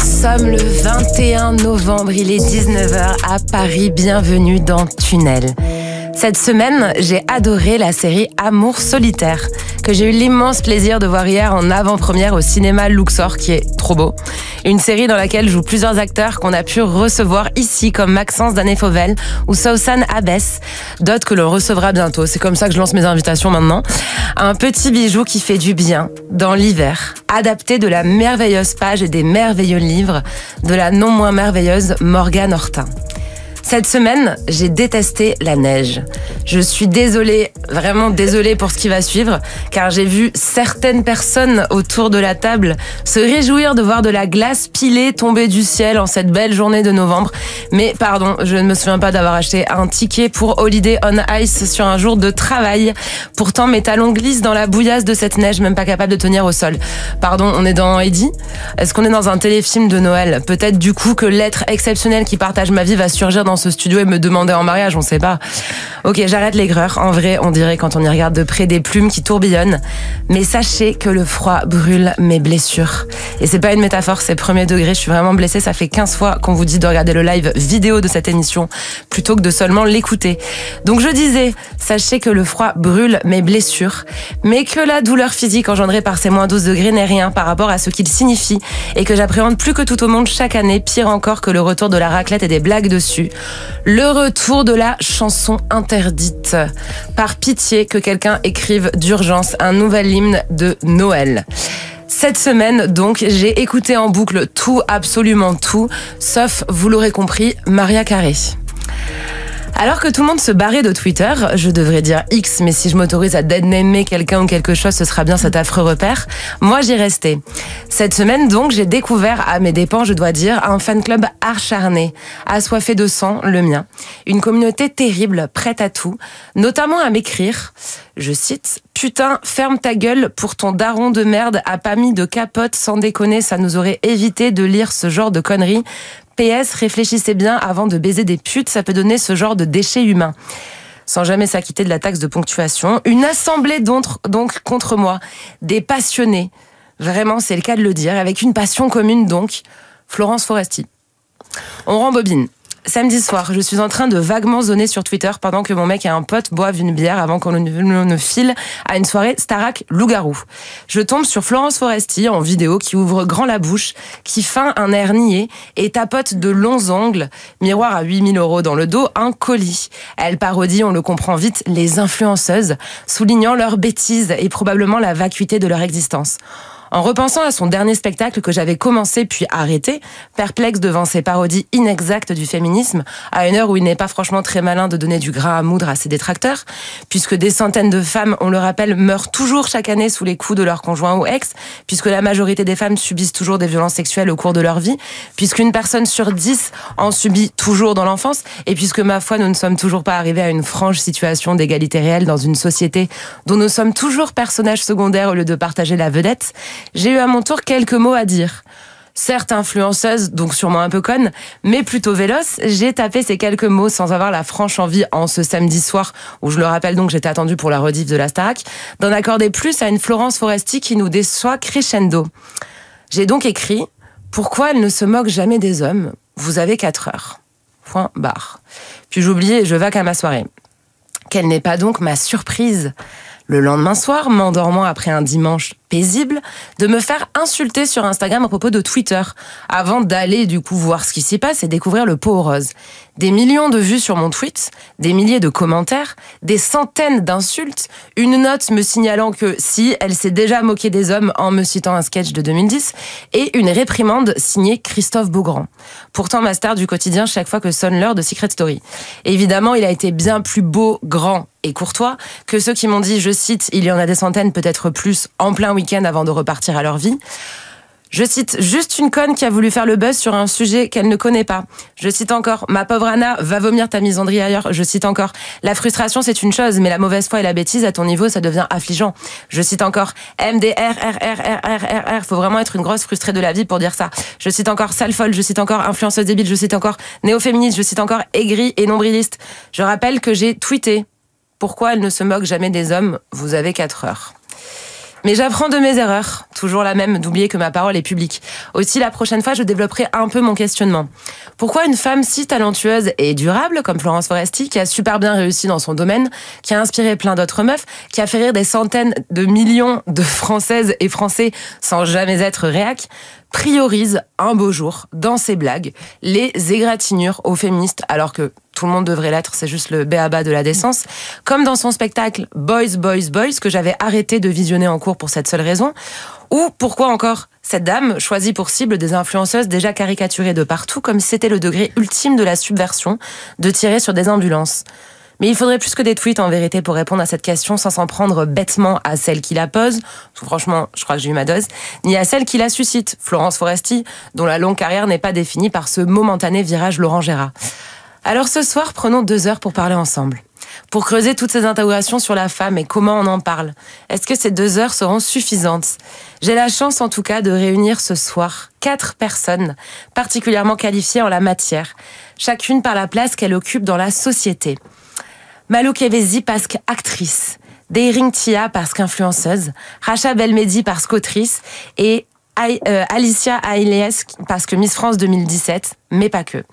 sommes le 21 novembre, il est 19h à Paris, bienvenue dans Tunnel. Cette semaine, j'ai adoré la série Amour solitaire, que j'ai eu l'immense plaisir de voir hier en avant-première au cinéma Luxor, qui est trop beau. Une série dans laquelle jouent plusieurs acteurs qu'on a pu recevoir ici, comme Maxence Danet-Fauvel ou Sausan Abès, d'autres que l'on recevra bientôt. C'est comme ça que je lance mes invitations maintenant. Un petit bijou qui fait du bien dans l'hiver, adapté de la merveilleuse page et des merveilleux livres de la non moins merveilleuse Morgane Hortin. Cette semaine, j'ai détesté la neige. Je suis désolée, vraiment désolée pour ce qui va suivre, car j'ai vu certaines personnes autour de la table se réjouir de voir de la glace pilée tomber du ciel en cette belle journée de novembre. Mais pardon, je ne me souviens pas d'avoir acheté un ticket pour Holiday on Ice sur un jour de travail. Pourtant, mes talons glissent dans la bouillasse de cette neige, même pas capable de tenir au sol. Pardon, on est dans Heidi ? Est-ce qu'on est dans un téléfilm de Noël ? Peut-être du coup que l'être exceptionnel qui partage ma vie va surgir dans ce studio et me demander en mariage, on sait pas. Ok, j'arrête l'aigreur. En vrai, on dirait quand on y regarde de près des plumes qui tourbillonnent. Mais sachez que le froid brûle mes blessures. Et c'est pas une métaphore, c'est premier degré. Je suis vraiment blessée. Ça fait 15 fois qu'on vous dit de regarder le live vidéo de cette émission plutôt que de seulement l'écouter. Donc je disais, sachez que le froid brûle mes blessures, mais que la douleur physique engendrée par ces moins 12 degrés n'est rien par rapport à ce qu'il signifie et que j'appréhende plus que tout au monde chaque année, pire encore que le retour de la raclette et des blagues dessus. Le retour de la chanson interdite. Par pitié que quelqu'un écrive d'urgence un nouvel hymne de Noël. Cette semaine, donc, j'ai écouté en boucle tout, absolument tout, sauf, vous l'aurez compris, Maria Carey. Alors que tout le monde se barrait de Twitter, je devrais dire X, mais si je m'autorise à deadnamer quelqu'un ou quelque chose, ce sera bien cet affreux repère. Moi, j'y restais. Cette semaine, donc, j'ai découvert, à mes dépens, je dois dire, un fan club acharné, assoiffé de sang, le mien. Une communauté terrible, prête à tout, notamment à m'écrire, je cite, « Putain, ferme ta gueule, pour ton daron de merde a pas mis de capote, sans déconner, ça nous aurait évité de lire ce genre de conneries. PS, réfléchissez bien avant de baiser des putes, ça peut donner ce genre de déchets humains. » Sans jamais s'acquitter de la taxe de ponctuation. Une assemblée donc contre moi, des passionnés, vraiment c'est le cas de le dire, avec une passion commune donc, Florence Foresti. On rembobine. Samedi soir, je suis en train de vaguement zoner sur Twitter pendant que mon mec et un pote boivent une bière avant qu'on ne file à une soirée Starac Loup-Garou. Je tombe sur Florence Foresti en vidéo qui ouvre grand la bouche, qui feint un air niais et tapote de longs ongles, miroir à 8 000 € dans le dos, un colis. Elle parodie, on le comprend vite, les influenceuses, soulignant leurs bêtises et probablement la vacuité de leur existence. En repensant à son dernier spectacle que j'avais commencé puis arrêté, perplexe devant ces parodies inexactes du féminisme, à une heure où il n'est pas franchement très malin de donner du grain à moudre à ses détracteurs, puisque des centaines de femmes, on le rappelle, meurent toujours chaque année sous les coups de leur conjoint ou ex, puisque la majorité des femmes subissent toujours des violences sexuelles au cours de leur vie, puisqu'une personne sur 10 en subit toujours dans l'enfance, et puisque, ma foi, nous ne sommes toujours pas arrivés à une franche situation d'égalité réelle dans une société dont nous sommes toujours personnages secondaires au lieu de partager la vedette, j'ai eu à mon tour quelques mots à dire. Certes influenceuse, donc sûrement un peu conne, mais plutôt véloce, j'ai tapé ces quelques mots sans avoir la franche envie, en ce samedi soir, où je le rappelle donc j'étais attendue pour la rediff de la Starac, d'en accorder plus à une Florence Foresti qui nous déçoit crescendo. J'ai donc écrit « Pourquoi elle ne se moque jamais des hommes ? Vous avez 4 heures. » Point barre. Puis j'oublie et je vaque à ma soirée. Quelle n'est pas donc ma surprise ? Le lendemain soir, m'endormant après un dimanche paisible, de me faire insulter sur Instagram à propos de Twitter, avant d'aller du coup voir ce qui s'y passe et découvrir le pot aux roses. Des millions de vues sur mon tweet, des milliers de commentaires, des centaines d'insultes, une note me signalant que si, elle s'est déjà moquée des hommes en me citant un sketch de 2010, et une réprimande signée Christophe Beaugrand. Pourtant ma star du quotidien chaque fois que sonne l'heure de Secret Story. Évidemment, il a été bien plus beau, grand et courtois que ceux qui m'ont dit, je cite, il y en a des centaines, peut-être plus, en plein week-end avant de repartir à leur vie. Je cite, juste une conne qui a voulu faire le buzz sur un sujet qu'elle ne connaît pas. Je cite encore, ma pauvre Anna, va vomir ta misandrie ailleurs. Je cite encore, la frustration c'est une chose, mais la mauvaise foi et la bêtise à ton niveau ça devient affligeant. Je cite encore, MDR, faut vraiment être une grosse frustrée de la vie pour dire ça. Je cite encore, sale folle, je cite encore, influenceuse débile, je cite encore, néo-féministe, je cite encore, aigrie et nombriliste. Je rappelle que j'ai tweeté, pourquoi elle ne se moque jamais des hommes, vous avez 4 heures. Mais j'apprends de mes erreurs, toujours la même, d'oublier que ma parole est publique. Aussi, la prochaine fois, je développerai un peu mon questionnement. Pourquoi une femme si talentueuse et durable, comme Florence Foresti, qui a super bien réussi dans son domaine, qui a inspiré plein d'autres meufs, qui a fait rire des centaines de millions de Françaises et Français sans jamais être réac, priorise un beau jour, dans ses blagues, les égratignures aux féministes, alors que tout le monde devrait l'être, c'est juste le b.a.-ba de la décence, comme dans son spectacle Boys, Boys, Boys, que j'avais arrêté de visionner en cours pour cette seule raison, ou pourquoi encore cette dame choisit pour cible des influenceuses déjà caricaturées de partout, comme si c'était le degré ultime de la subversion, de tirer sur des ambulances. Mais il faudrait plus que des tweets en vérité pour répondre à cette question sans s'en prendre bêtement à celle qui la pose, parce que franchement, je crois que j'ai eu ma dose, ni à celle qui la suscite, Florence Foresti, dont la longue carrière n'est pas définie par ce momentané virage Laurent Gérard. Alors ce soir, prenons 2 heures pour parler ensemble. Pour creuser toutes ces interrogations sur la femme et comment on en parle. Est-ce que ces 2 heures seront suffisantes ? J'ai la chance en tout cas de réunir ce soir 4 personnes particulièrement qualifiées en la matière, chacune par la place qu'elle occupe dans la société. Malou Kevezi parce qu'actrice, Deiring Tia parce qu'influenceuse, Racha Belmedi parce qu'autrice et Alicia Ailes parce que Miss France 2017, mais pas que.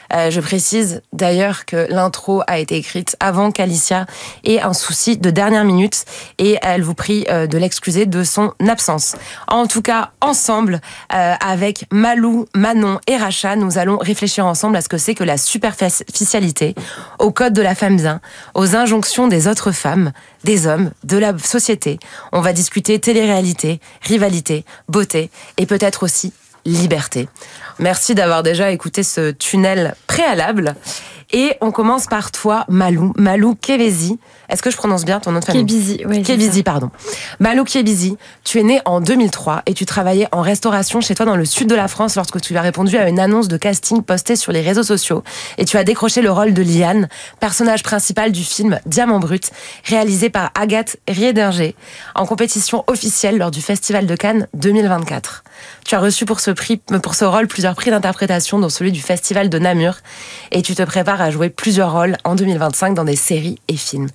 Je précise d'ailleurs que l'intro a été écrite avant qu'Alicia ait un souci de dernière minute et elle vous prie de l'excuser de son absence. En tout cas, ensemble, avec Malou, Manon et Racha, nous allons réfléchir ensemble à ce que c'est que la superficialité, au code de la femme bien, aux injonctions des autres femmes, des hommes, de la société. On va discuter télé-réalité, rivalité, beauté et peut-être aussi liberté. Merci d'avoir déjà écouté ce tunnel préalable. Et on commence par toi, Malou. Malou Kevezi. Est-ce que je prononce bien ton nom de famille ? Kebisi, oui. Kebisi, pardon. Malou Kebisi, tu es née en 2003 et tu travaillais en restauration chez toi dans le sud de la France lorsque tu as répondu à une annonce de casting postée sur les réseaux sociaux et tu as décroché le rôle de Liane, personnage principal du film Diamant Brut, réalisé par Agathe Riederger, en compétition officielle lors du Festival de Cannes 2024. Tu as reçu pour ce rôle plusieurs prix d'interprétation, dont celui du Festival de Namur, et tu te prépares à jouer plusieurs rôles en 2025 dans des séries et films.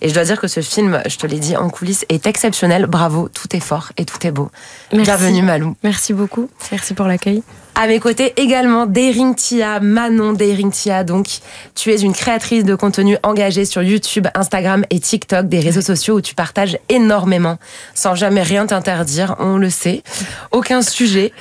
Et je dois dire que ce film, je te l'ai dit en coulisses, est exceptionnel. Bravo, tout est fort et tout est beau. Merci. Bienvenue Malou. Merci beaucoup, merci pour l'accueil. À mes côtés également Deiring Tia, Manon Deiring Tia. Donc, tu es une créatrice de contenu engagée sur YouTube, Instagram et TikTok, des réseaux sociaux où tu partages énormément, sans jamais rien t'interdire, on le sait. Aucun sujet,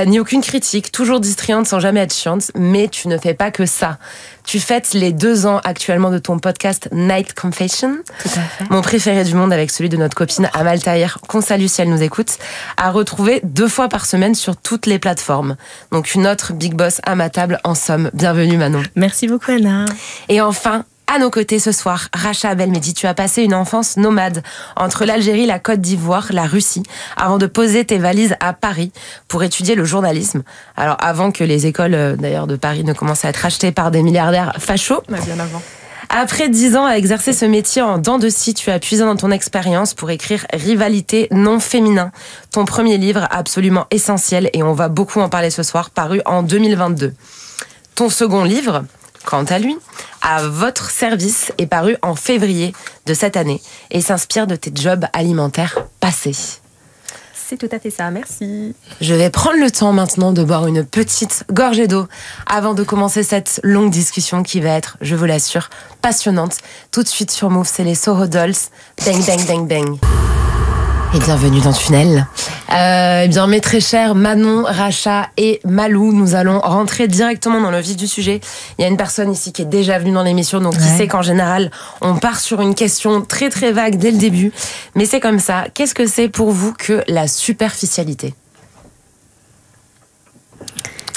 ni aucune critique, toujours distrayante sans jamais être chiante, mais tu ne fais pas que ça. Tu fêtes les 2 ans actuellement de ton podcast Night Confession. Tout à fait. Mon préféré du monde avec celui de notre copine Amal Tahir, qu'on salue si elle nous écoute, à retrouver 2 fois par semaine sur toutes les plateformes. Donc une autre big boss à ma table en somme. Bienvenue Manon. Merci beaucoup Anna. Et enfin, à nos côtés ce soir, Racha Belmedi, tu as passé une enfance nomade entre l'Algérie, la Côte d'Ivoire, la Russie, avant de poser tes valises à Paris pour étudier le journalisme. Alors avant que les écoles d'ailleurs de Paris ne commencent à être achetées par des milliardaires fachos. Bien avant. Après 10 ans à exercer ce métier en dents de scie, tu as puisé dans ton expérience pour écrire Rivalité non féminin, ton premier livre absolument essentiel, et on va beaucoup en parler ce soir, paru en 2022. Ton second livre, quant à lui, À votre service, est paru en février de cette année et s'inspire de tes jobs alimentaires passés. C'est tout à fait ça, merci. Je vais prendre le temps maintenant de boire une petite gorgée d'eau avant de commencer cette longue discussion qui va être, je vous l'assure, passionnante. Tout de suite sur Move, c'est les Soho Dolls. Bang, bang, bang, bang. Et bienvenue dans Tunnel. Eh bien, mes très chers Manon, Racha et Malou, nous allons rentrer directement dans le vif du sujet. Il y a une personne ici qui est déjà venue dans l'émission, donc qui sait qu'en général, on part sur une question très très vague dès le début. Mais c'est comme ça. Qu'est-ce que c'est pour vous que la superficialité ?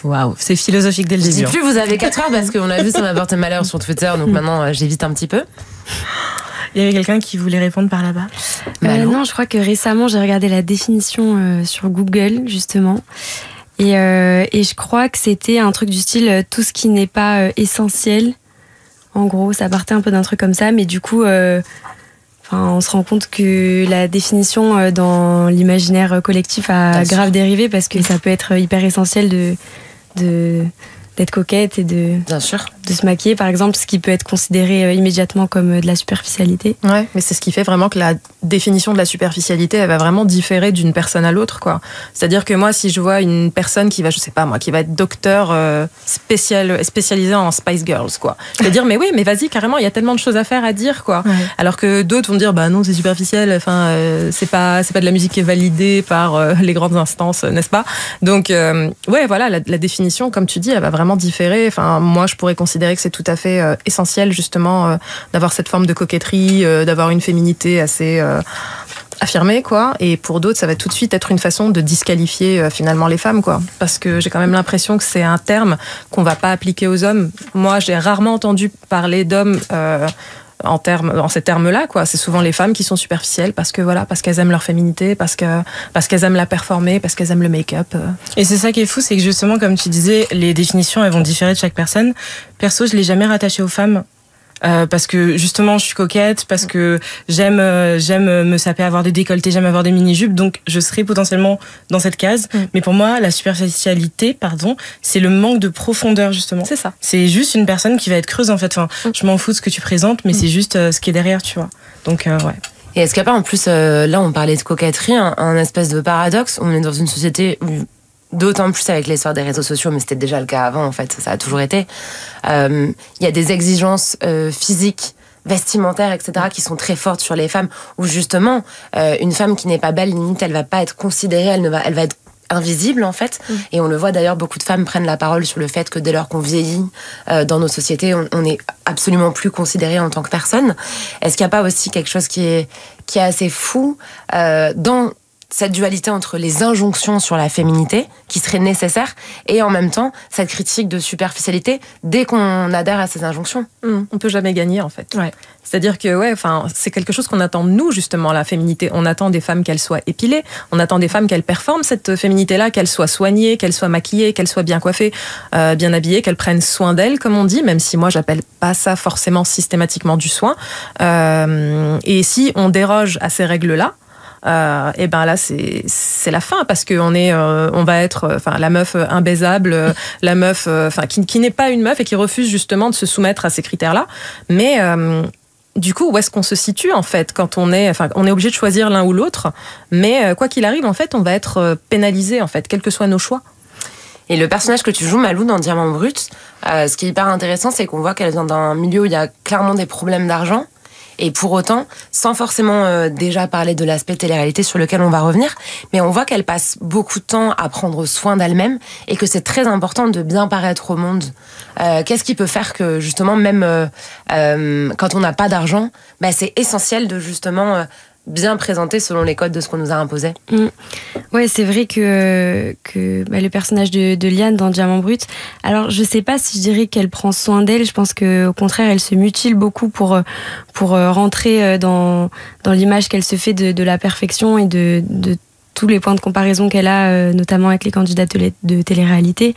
Waouh, c'est philosophique dès le début. Je dis plus, vous avez 4 heures parce qu'on a vu, ça m'a porté malheur sur Twitter, donc maintenant j'évite un petit peu. Il y avait quelqu'un qui voulait répondre par là-bas. Non, je crois que récemment, j'ai regardé la définition sur Google, justement. Et je crois que c'était un truc du style tout ce qui n'est pas essentiel. En gros, ça partait un peu d'un truc comme ça, mais du coup, on se rend compte que la définition dans l'imaginaire collectif a grave dérivé, parce que ça peut être hyper essentiel d'être coquette et de... Bien sûr. se maquiller, par exemple, ce qui peut être considéré immédiatement comme de la superficialité. Ouais, mais c'est ce qui fait vraiment que la définition de la superficialité, elle va vraiment différer d'une personne à l'autre, quoi. C'est-à-dire que moi, si je vois une personne qui va, je sais pas moi, qui va être docteur spécialisé en Spice Girls, quoi, je vais dire mais oui, mais vas-y, carrément, il y a tellement de choses à faire, à dire, quoi. Ouais. Alors que d'autres vont dire bah non, c'est superficiel, enfin c'est pas de la musique qui est validée par les grandes instances, n'est-ce pas? Donc ouais, voilà, la définition, comme tu dis, elle va vraiment différer. Enfin, moi, je pourrais considérer que c'est tout à fait essentiel justement d'avoir cette forme de coquetterie, d'avoir une féminité assez affirmée, quoi. Et pour d'autres, ça va tout de suite être une façon de disqualifier finalement les femmes, quoi. Parce que j'ai quand même l'impression que c'est un terme qu'on va pas appliquer aux hommes. Moi, j'ai rarement entendu parler d'hommes en ces termes-là, quoi. C'est souvent les femmes qui sont superficielles parce qu'elles aiment leur féminité, parce qu'elles aiment la performer, parce qu'elles aiment le make-up. Et c'est ça qui est fou, c'est que justement, comme tu disais, les définitions, elles vont différer de chaque personne. Perso, je l'ai jamais rattaché aux femmes. Parce que justement je suis coquette, parce que j'aime me saper, avoir des décolletés, j'aime avoir des mini-jupes, donc je serais potentiellement dans cette case. Mais pour moi, la superficialité, c'est le manque de profondeur, justement. C'est ça. C'est juste une personne qui va être creuse, en fait. Enfin, je m'en fous de ce que tu présentes, mais c'est juste ce qui est derrière, tu vois. Donc ouais. Et est-ce qu'il n'y a pas en plus, là on parlait de coquetterie, un espèce de paradoxe, on est dans une société où, d'autant plus avec l'essor des réseaux sociaux, mais c'était déjà le cas avant, en fait, ça a toujours été. Il y a des exigences physiques, vestimentaires, etc., qui sont très fortes sur les femmes, où justement, une femme qui n'est pas belle, limite, elle va pas être considérée, elle va être invisible, en fait. Et on le voit d'ailleurs, beaucoup de femmes prennent la parole sur le fait que dès lors qu'on vieillit dans nos sociétés, on n'est absolument plus considéré en tant que personne. Est-ce qu'il n'y a pas aussi quelque chose qui est assez fou dans cette dualité entre les injonctions sur la féminité qui seraient nécessaires et en même temps cette critique de superficialité dès qu'on adhère à ces injonctions. On peut jamais gagner, en fait. Ouais. C'est-à-dire que c'est quelque chose qu'on attend de nous, justement, la féminité. On attend des femmes qu'elles soient épilées, on attend des femmes qu'elles performent cette féminité-là, qu'elles soient soignées, qu'elles soient maquillées, qu'elles soient bien coiffées, bien habillées, qu'elles prennent soin d'elles, comme on dit, même si moi j'appelle pas ça forcément systématiquement du soin. Et si on déroge à ces règles-là, et ben là c'est la fin, parce que on va être la meuf imbaisable, la meuf qui n'est pas une meuf et qui refuse justement de se soumettre à ces critères-là. Mais du coup, où est-ce qu'on se situe, en fait, quand on est obligé de choisir l'un ou l'autre, mais quoi qu'il arrive, en fait, on va être pénalisé, en fait, quels que soient nos choix. Et le personnage que tu joues, Malou, dans Diamant Brut, ce qui est hyper intéressant, c'est qu'on voit qu'elle vient d'un milieu où il y a clairement des problèmes d'argent. Et pour autant, sans forcément déjà parler de l'aspect télé-réalité sur lequel on va revenir, mais on voit qu'elle passe beaucoup de temps à prendre soin d'elle-même et que c'est très important de bien paraître au monde. Qu'est-ce qui peut faire que justement, même quand on n'a pas d'argent, c'est essentiel de justement bien présenter selon les codes de ce qu'on nous a imposé. Ouais, c'est vrai que le personnage de Liane dans Diamant Brut, alors je sais pas si je dirais qu'elle prend soin d'elle, je pense qu'au contraire elle se mutile beaucoup pour rentrer dans l'image qu'elle se fait de la perfection et de tous les points de comparaison qu'elle a, notamment avec les candidats de télé-réalité.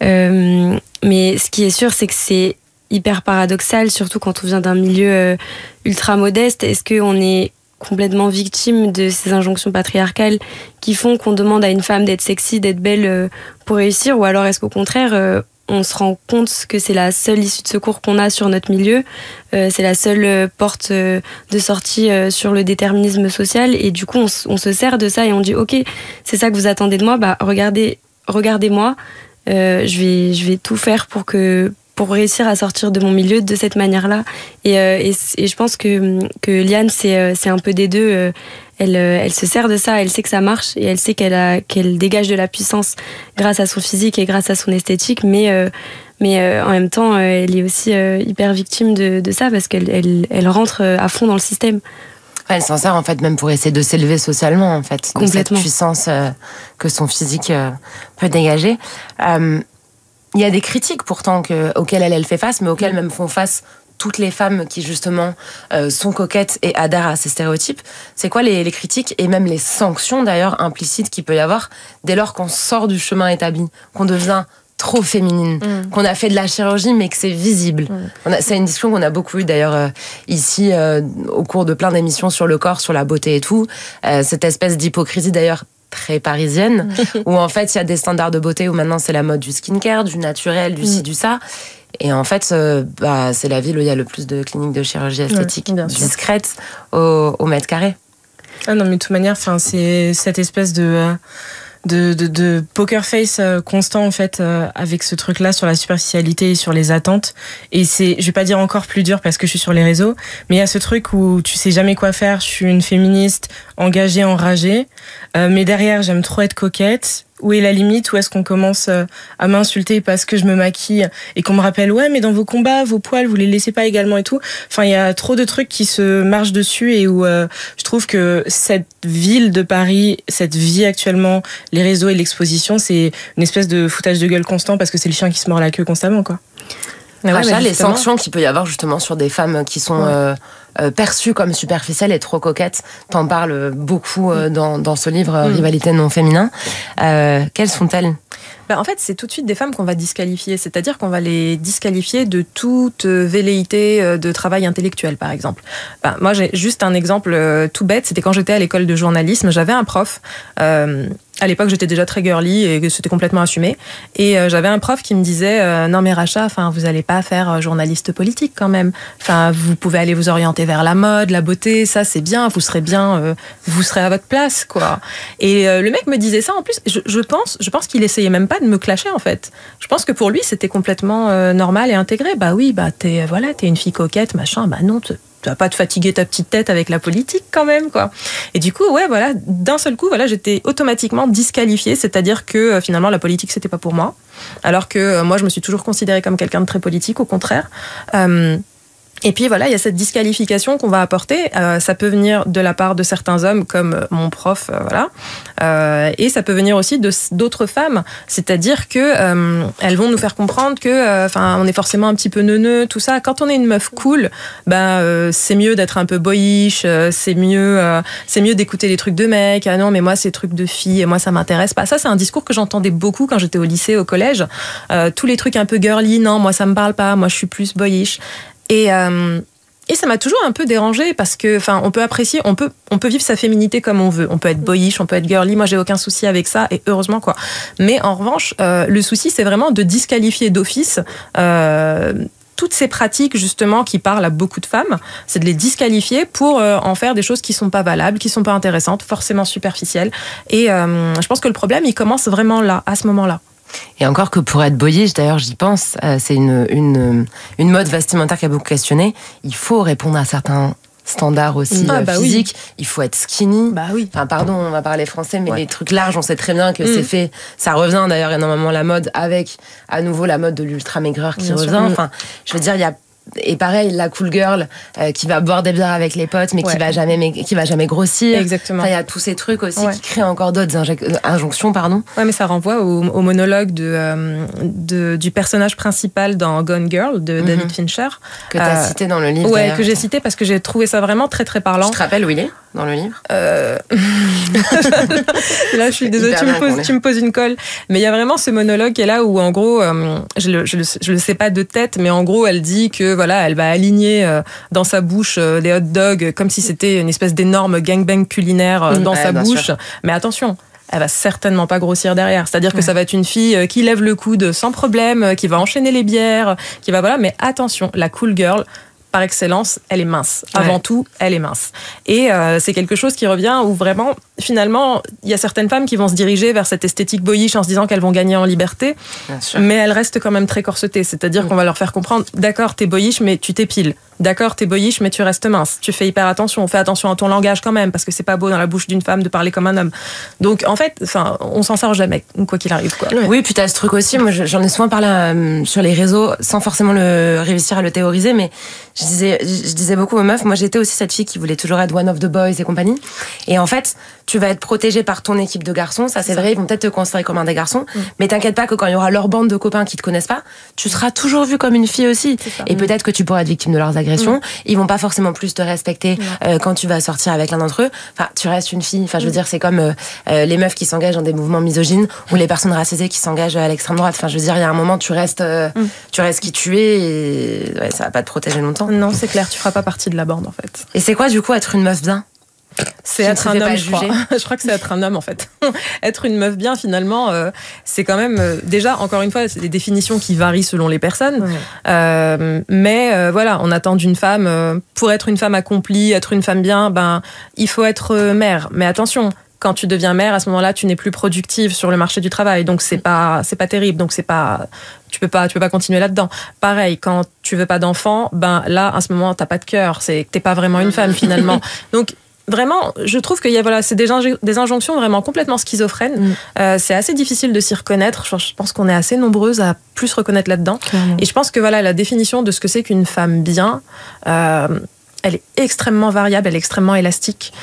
Mais ce qui est sûr, c'est que c'est hyper paradoxal, surtout quand on vient d'un milieu ultra modeste. Est-ce qu'on est complètement victime de ces injonctions patriarcales qui font qu'on demande à une femme d'être sexy, d'être belle pour réussir, ou alors est-ce qu'au contraire on se rend compte que c'est la seule issue de secours qu'on a sur notre milieu, c'est la seule porte de sortie sur le déterminisme social, et du coup on se sert de ça et on dit ok, c'est ça que vous attendez de moi, regardez-moi, je vais tout faire pour réussir à sortir de mon milieu de cette manière-là. Et je pense que Liane, c'est un peu des deux. Elle se sert de ça, elle sait que ça marche, et elle sait qu'elle dégage de la puissance grâce à son physique et grâce à son esthétique, mais en même temps, elle est aussi hyper victime de ça, parce qu'elle rentre à fond dans le système. Elle s'en sert en fait même pour essayer de s'élever socialement, en fait, de cette Complètement. puissance que son physique peut dégager. Il y a des critiques pourtant auxquelles elle fait face, mais auxquelles même font face toutes les femmes qui justement sont coquettes et adhèrent à ces stéréotypes. C'est quoi les critiques et même les sanctions d'ailleurs implicites qu'il peut y avoir dès lors qu'on sort du chemin établi, qu'on devient trop féminine, qu'on a fait de la chirurgie mais que c'est visible. C'est une discussion qu'on a beaucoup eue d'ailleurs ici au cours de plein d'émissions sur le corps, sur la beauté et tout. Cette espèce d'hypocrisie d'ailleurs très parisienne, où en fait il y a des standards de beauté où maintenant c'est la mode du skincare, du naturel, du ci, du ça. Et en fait, c'est la ville où il y a le plus de cliniques de chirurgie esthétique discrètes au mètre carré. Ah non, mais de toute manière, c'est cette espèce de poker face constant en fait avec ce truc là sur la superficialité et sur les attentes, et je vais pas dire encore plus dur parce que je suis sur les réseaux, mais il y a ce truc où tu sais jamais quoi faire. Je suis une féministe engagée, enragée, mais derrière j'aime trop être coquette. Où est la limite? Où est-ce qu'on commence à m'insulter parce que je me maquille et qu'on me rappelle ouais mais dans vos combats vos poils vous les laissez pas également et tout. Enfin il y a trop de trucs qui se marchent dessus, et où je trouve que cette ville de Paris, cette vie actuellement, les réseaux et l'exposition, c'est une espèce de foutage de gueule constant parce que c'est le chien qui se mord la queue constamment quoi. Les sanctions qu'il peut y avoir justement sur des femmes qui sont perçues comme superficielles et trop coquettes. T'en parles beaucoup dans ce livre Rivalité non féminin. Quelles sont-elles? En fait, c'est tout de suite des femmes qu'on va disqualifier. C'est-à-dire qu'on va les disqualifier de toute velléité de travail intellectuel, par exemple. Moi, j'ai juste un exemple tout bête. C'était quand j'étais à l'école de journalisme. J'avais un prof... à l'époque, j'étais déjà très girly et c'était complètement assumé. Et j'avais un prof qui me disait non mais Racha, vous n'allez pas faire journaliste politique quand même. Vous pouvez aller vous orienter vers la mode, la beauté, ça c'est bien. Vous serez à votre place quoi. Et le mec me disait ça en plus. Je pense qu'il essayait même pas de me clasher en fait. Je pense que pour lui c'était complètement normal et intégré. T'es une fille coquette machin. Non. Tu vas pas te fatiguer ta petite tête avec la politique quand même quoi. Et du coup d'un seul coup j'étais automatiquement disqualifiée, c'est-à-dire que finalement la politique c'était pas pour moi, alors que moi je me suis toujours considérée comme quelqu'un de très politique, au contraire. Et puis il y a cette disqualification qu'on va apporter. Ça peut venir de la part de certains hommes comme mon prof, et ça peut venir aussi d'autres femmes. C'est-à-dire que elles vont nous faire comprendre que, on est forcément un petit peu neuneux, tout ça. Quand on est une meuf cool, c'est mieux d'être un peu boyish, c'est mieux d'écouter les trucs de mecs. Ah non, mais moi c'est trucs de filles et moi ça m'intéresse pas. Ça c'est un discours que j'entendais beaucoup quand j'étais au lycée, au collège. Tous les trucs un peu girly, non, moi ça me parle pas. Moi je suis plus boyish. Et ça m'a toujours un peu dérangée parce que, on peut apprécier, on peut vivre sa féminité comme on veut. On peut être boyish, on peut être girly. Moi, j'ai aucun souci avec ça, et heureusement quoi. Mais en revanche, le souci, c'est vraiment de disqualifier d'office toutes ces pratiques justement qui parlent à beaucoup de femmes. C'est de les disqualifier pour en faire des choses qui sont pas valables, qui sont pas intéressantes, forcément superficielles. Et je pense que le problème, il commence vraiment là, à ce moment-là. Et encore que pour être boyish, d'ailleurs j'y pense, c'est une mode vestimentaire qui a beaucoup questionné. Il faut répondre à certains standards aussi physiques. Oui. Il faut être skinny. Pardon, on va parler français, mais les trucs larges, on sait très bien que c'est fait. Ça revient d'ailleurs énormément la mode, avec à nouveau la mode de l'ultra maigreur qui revient. Je veux dire, il y a. Et pareil, la cool girl qui va boire des bières avec les potes, mais qui va jamais grossir. Exactement. Il y a tous ces trucs aussi qui créent encore d'autres injonctions, pardon. Ouais, mais ça renvoie au monologue du personnage principal dans Gone Girl de David Fincher. Que tu as cité dans le livre. Ouais, que j'ai cité parce que j'ai trouvé ça vraiment très très parlant. Tu te rappelles où il est dans le livre? Là, je suis désolée, tu me poses une colle. Mais il y a vraiment ce monologue qui est là où, en gros, je le sais pas de tête, mais en gros, elle dit que elle va aligner dans sa bouche des hot dogs comme si c'était une espèce d'énorme gangbang culinaire dans sa bouche. Sûr. Mais attention, elle va certainement pas grossir derrière. C'est-à-dire que ça va être une fille qui lève le coude sans problème, qui va enchaîner les bières, qui va Mais attention, la cool girl, par excellence, elle est mince. Avant tout, elle est mince. Et c'est quelque chose qui revient où vraiment, finalement, il y a certaines femmes qui vont se diriger vers cette esthétique boyish en se disant qu'elles vont gagner en liberté, mais elles restent quand même très corsetées. C'est-à-dire qu'on va leur faire comprendre, d'accord, t'es boyish, mais tu t'épiles. D'accord, t'es boyish, mais tu restes mince. Tu fais hyper attention. Fais attention à ton langage quand même, parce que c'est pas beau dans la bouche d'une femme de parler comme un homme. Donc, en fait, on s'en sort jamais, quoi qu'il arrive, quoi. Oui, puis t'as ce truc aussi. Moi, j'en ai souvent parlé sur les réseaux, sans forcément réussir à le théoriser, mais je disais beaucoup aux meufs, moi j'étais aussi cette fille qui voulait toujours être one of the boys et compagnie. Et en fait, tu vas être protégée par ton équipe de garçons, ça c'est vrai, ils vont peut-être te considérer comme un des garçons, mais t'inquiète pas que quand il y aura leur bande de copains qui te connaissent pas, tu seras toujours vue comme une fille aussi. Et peut-être que tu pourras être victime de leurs agressions, ils vont pas forcément plus te respecter quand tu vas sortir avec l'un d'entre eux. Tu restes une fille. Je veux dire, c'est comme les meufs qui s'engagent dans des mouvements misogynes ou les personnes racisées qui s'engagent à l'extrême droite. Je veux dire, il y a un moment, tu restes qui tu es et ça va pas te protéger longtemps. Non, c'est clair, tu feras pas partie de la bande en fait. Et c'est quoi du coup être une meuf bien? C'est être un homme, je crois. Je crois que c'est être un homme, en fait. Être une meuf bien, finalement, c'est quand même... déjà, encore une fois, c'est des définitions qui varient selon les personnes. Mais voilà, on attend d'une femme... pour être une femme accomplie, être une femme bien, il faut être mère. Mais attention, quand tu deviens mère, à ce moment-là, tu n'es plus productive sur le marché du travail. Donc, c'est pas terrible. Donc, c'est pas... Tu peux pas continuer là-dedans. Pareil, quand tu veux pas d'enfant, là, à ce moment, t'as pas de cœur. C'est que t'es pas vraiment une femme, finalement. Donc, vraiment, je trouve qu'il y a, c'est des injonctions vraiment complètement schizophrènes. C'est assez difficile de s'y reconnaître. Je pense qu'on est assez nombreuses à plus se reconnaître là-dedans. Clairement. Et je pense que la définition de ce que c'est qu'une femme bien, elle est extrêmement variable, elle est extrêmement élastique.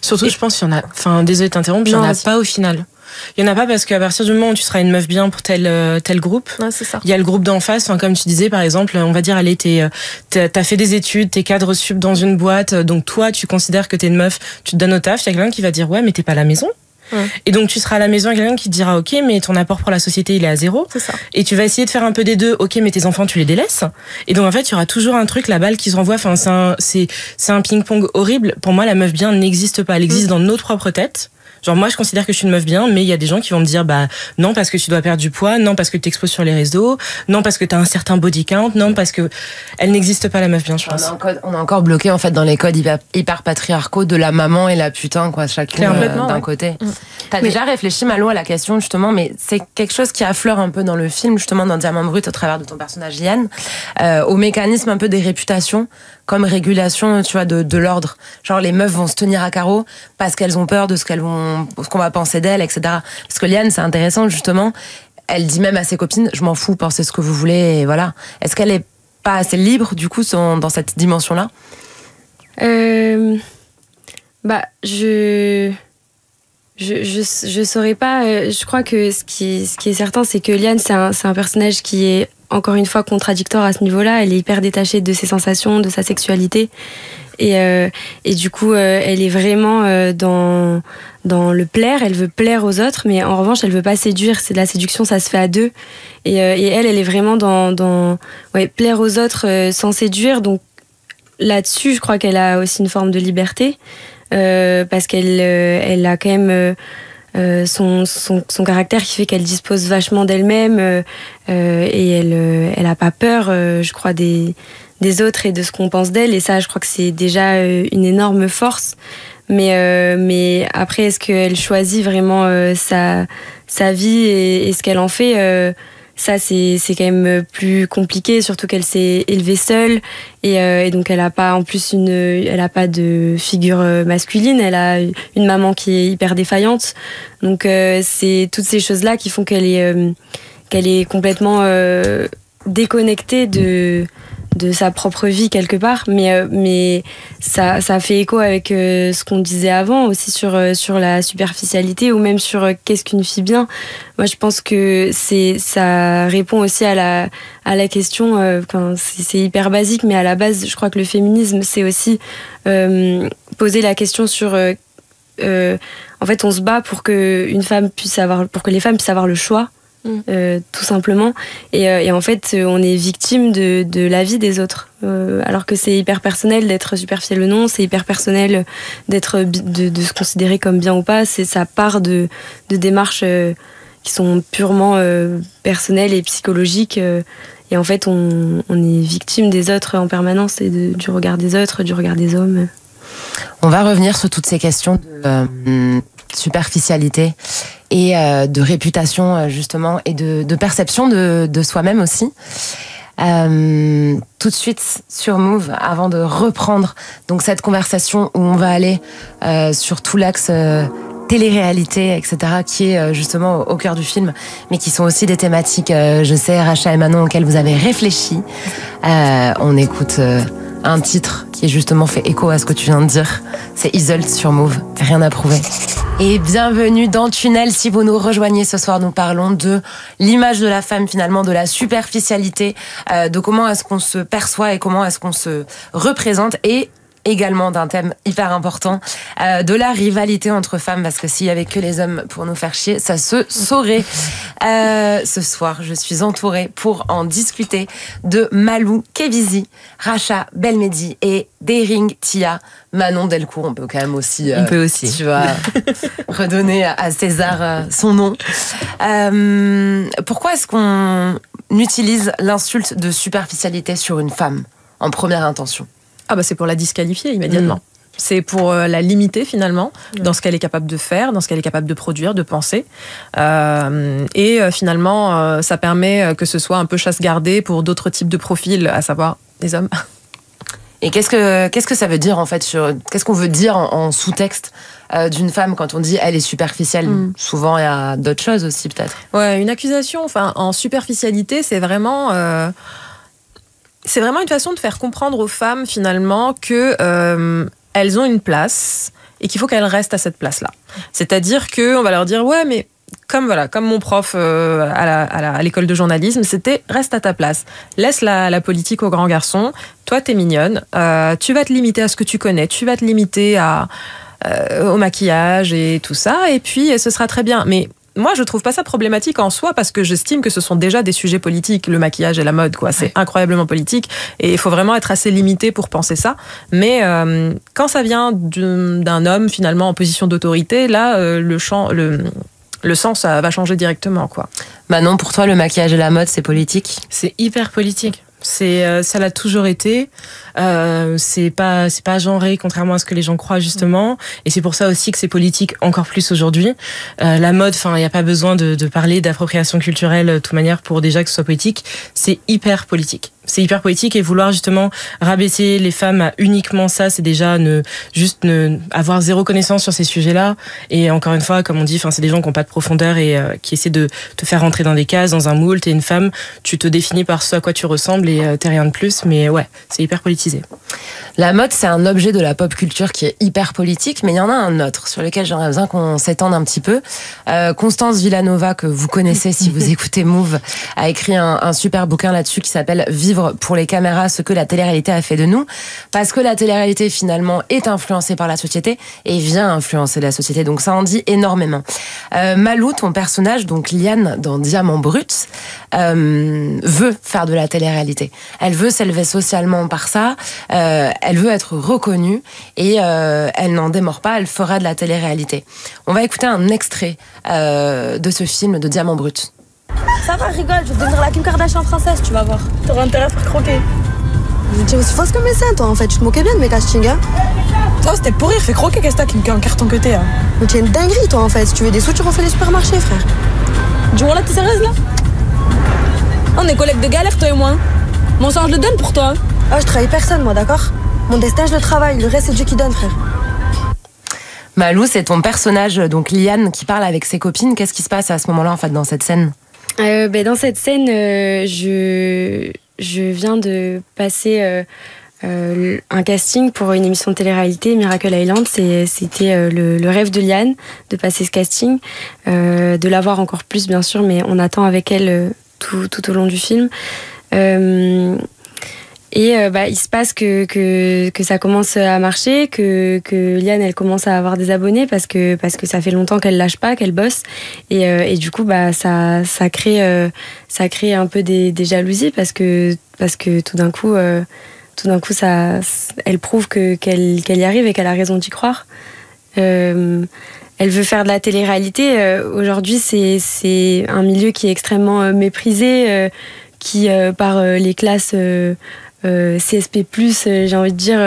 Surtout, je pense qu'il y en a... Enfin, désolée de t'interrompre, il y en a pas au final. Il n'y en a pas parce qu'à partir du moment où tu seras une meuf bien pour tel groupe, c'est ça. Il y a le groupe d'en face. Comme tu disais, par exemple, on va dire, allez, t'as fait des études, t'es cadre sup dans une boîte, donc toi, tu considères que t'es une meuf, tu te donnes au taf, il y a quelqu'un qui va dire, ouais, mais t'es pas à la maison. Et donc tu seras à la maison avec quelqu'un qui te dira ok mais ton apport pour la société il est à 0. C'est ça. Et tu vas essayer de faire un peu des deux, ok mais tes enfants tu les délaisses. Et donc en fait il y aura toujours un truc, la balle qui se renvoie. Enfin c'est un ping-pong horrible. Pour moi la meuf bien n'existe pas, elle existe dans notre propre tête. Genre moi je considère que je suis une meuf bien, mais il y a des gens qui vont me dire non parce que tu dois perdre du poids, non parce que tu t'exposes sur les réseaux, non parce que t'as un certain body count, non parce que elle n'existe pas la meuf bien, je pense. On est encore bloqué en fait dans les codes hyper patriarcaux de la maman et la putain quoi, chacun d'un côté. T'as déjà réfléchi Malo à la question justement, mais c'est quelque chose qui affleure un peu dans le film justement dans Diamant Brut au travers de ton personnage Yann, au mécanisme un peu des réputations comme régulation, tu vois, de l'ordre. Genre les meufs vont se tenir à carreau parce qu'elles ont peur de ce qu'on va penser d'elles, etc. Parce que Liane, c'est intéressant justement, elle dit même à ses copines, je m'en fous, pensez ce que vous voulez, et voilà. Est-ce qu'elle est pas assez libre du coup dans cette dimension-là? Je saurais pas. Je crois que ce qui est certain, c'est que Liane, c'est un personnage qui est encore une fois contradictoire à ce niveau-là. Elle est hyper détachée de ses sensations, de sa sexualité. Et du coup, elle est vraiment dans le plaire. Elle veut plaire aux autres, mais en revanche, elle veut pas séduire. C'est de la séduction, ça se fait à deux. Et elle est vraiment dans plaire aux autres sans séduire. Donc là-dessus, je crois qu'elle a aussi une forme de liberté. Parce qu'elle a quand même son caractère qui fait qu'elle dispose vachement d'elle-même et elle a pas peur, je crois, des autres et de ce qu'on pense d'elle. Et ça, je crois que c'est déjà une énorme force. Mais après, est-ce qu'elle choisit vraiment sa vie et ce qu'elle en fait ça, c'est quand même plus compliqué, surtout qu'elle s'est élevée seule et donc elle a pas en plus elle a pas de figure masculine, elle a une maman qui est hyper défaillante. Donc c'est toutes ces choses-là qui font qu'elle est complètement déconnectée de sa propre vie quelque part, mais ça fait écho avec ce qu'on disait avant aussi sur la superficialité ou même sur qu'est-ce qu'une fille bien. Moi je pense que ça répond aussi à la question, c'est hyper basique, mais à la base je crois que le féminisme c'est aussi poser la question sur en fait on se bat pour que les femmes puissent avoir le choix. Tout simplement et en fait on est victime de la vie des autres alors que c'est hyper personnel d'être superficiel ou non, c'est hyper personnel de se considérer comme bien ou pas, ça part de démarches qui sont purement personnelles et psychologiques et en fait on est victime des autres en permanence et du regard des autres, du regard des hommes. On va revenir sur toutes ces questions de superficialité et de réputation justement et de perception de soi-même aussi. Tout de suite sur Move, avant de reprendre donc cette conversation où on va aller sur tout l'axe télé-réalité, etc., qui est justement au cœur du film, mais qui sont aussi des thématiques, je sais, Racha et Manon, auxquelles vous avez réfléchi. On écoute un titre qui justement fait écho à ce que tu viens de dire. C'est Isolde sur Move, rien à prouver. Et bienvenue dans Tunnel. Si vous nous rejoignez ce soir, nous parlons de l'image de la femme, finalement, de la superficialité, de comment est-ce qu'on se perçoit et comment est-ce qu'on se représente. Et également d'un thème hyper important, de la rivalité entre femmes, parce que s'il y avait que les hommes pour nous faire chier, ça se saurait. Ce soir, je suis entourée pour en discuter de Malou Kevizi, Racha Belmedi et Daring Tia. Manon Delcourt, on peut quand même aussi, tu vois, redonner à César son nom. Pourquoi est-ce qu'on utilise l'insulte de superficialité sur une femme en première intention? Ah bah c'est pour la disqualifier immédiatement. C'est pour la limiter finalement dans ce qu'elle est capable de faire, dans ce qu'elle est capable de produire, de penser. Et finalement, ça permet que ce soit un peu chasse gardée pour d'autres types de profils, à savoir les hommes. Et qu'est-ce que ça veut dire en fait qu'est-ce qu'on veut dire en sous-texte d'une femme quand on dit elle est superficielle? Souvent il y a d'autres choses aussi peut-être. Ouais, une accusation, enfin en superficialité, c'est vraiment une façon de faire comprendre aux femmes finalement que elles ont une place et qu'il faut qu'elles restent à cette place-là. C'est-à-dire que on va leur dire ouais mais comme mon prof à l'école de journalisme, c'était reste à ta place. Laisse la politique aux grands garçons. Toi, t'es mignonne. Tu vas te limiter à ce que tu connais. Tu vas te limiter au maquillage et tout ça. Et puis, ce sera très bien. Mais moi, je trouve pas ça problématique en soi parce que j'estime que ce sont déjà des sujets politiques, le maquillage et la mode, quoi. C'est incroyablement politique et il faut vraiment être assez limité pour penser ça. Mais quand ça vient d'un homme finalement en position d'autorité, là, le sens va changer directement, quoi. Manon, pour toi, le maquillage et la mode, c'est politique? C'est hyper politique. Ça l'a toujours été. C'est pas genré, contrairement à ce que les gens croient justement. Et c'est pour ça aussi que c'est politique encore plus aujourd'hui. La mode, enfin, il n'y a pas besoin de parler d'appropriation culturelle de toute manière pour déjà que ce soit politique. C'est hyper politique. C'est hyper politique et vouloir justement rabaisser les femmes à uniquement ça, c'est déjà avoir zéro connaissance sur ces sujets-là. Et encore une fois, comme on dit, enfin, c'est des gens qui n'ont pas de profondeur et qui essaient de te faire rentrer dans des cases, dans un moule. T'es une femme, tu te définis par ce à quoi tu ressembles et t'es rien de plus. Mais ouais, c'est hyper politisé. La mode, c'est un objet de la pop culture qui est hyper politique, mais il y en a un autre sur lequel j'aurais besoin qu'on s'étende un petit peu. Constance Villanova, que vous connaissez si vous écoutez Move, a écrit un super bouquin là-dessus qui s'appelle Vivre pour les caméras, ce que la télé-réalité a fait de nous. Parce que la télé-réalité, finalement, est influencée par la société et vient influencer la société. Donc ça en dit énormément. Malou, ton personnage, donc Liane dans Diamant Brut, veut faire de la télé-réalité. Elle veut s'élever socialement par ça. Elle veut être reconnue et elle n'en démord pas. Elle fera de la télé-réalité. On va écouter un extrait de ce film de Diamant Brut. Ça va, rigole, je vais devenir la Kim Kardashian française, tu vas voir. T'auras intérêt à faire croquer. Tu es aussi fausse que mes seins, toi, en fait. Tu te moquais bien de mes castings, hein. Ça, c'était pour rire, fais croquer, qu'est-ce que t'as, Kim, en carton que t'es, hein. Mais tu es une dinguerie, toi, en fait. Si tu veux des sous, tu refais les supermarchés, frère. Du moins là, t'es sérieuse, là? On est collègues de galère, toi et moi. Mon sang, je le donne pour toi. Ah, je travaille personne, moi, d'accord? Mon destin, je le travaille. Le reste, c'est Dieu qui donne, frère. Malou, c'est ton personnage, donc Liane, qui parle avec ses copines. Qu'est-ce qui se passe à ce moment-là, en fait, dans cette scène? Dans cette scène, je viens de passer un casting pour une émission de télé-réalité, Miracle Island. C'était le rêve de Liane, de passer ce casting, de l'avoir encore plus, bien sûr, mais on attend avec elle tout au long du film. Il se passe que ça commence à marcher, que Liane elle commence à avoir des abonnés parce que ça fait longtemps qu'elle lâche pas, qu'elle bosse et du coup ça crée un peu des jalousies parce que tout d'un coup ça elle prouve qu'elle y arrive et qu'elle a raison d'y croire. Elle veut faire de la télé-réalité. Aujourd'hui c'est un milieu qui est extrêmement méprisé, qui par les classes CSP+, j'ai envie de dire,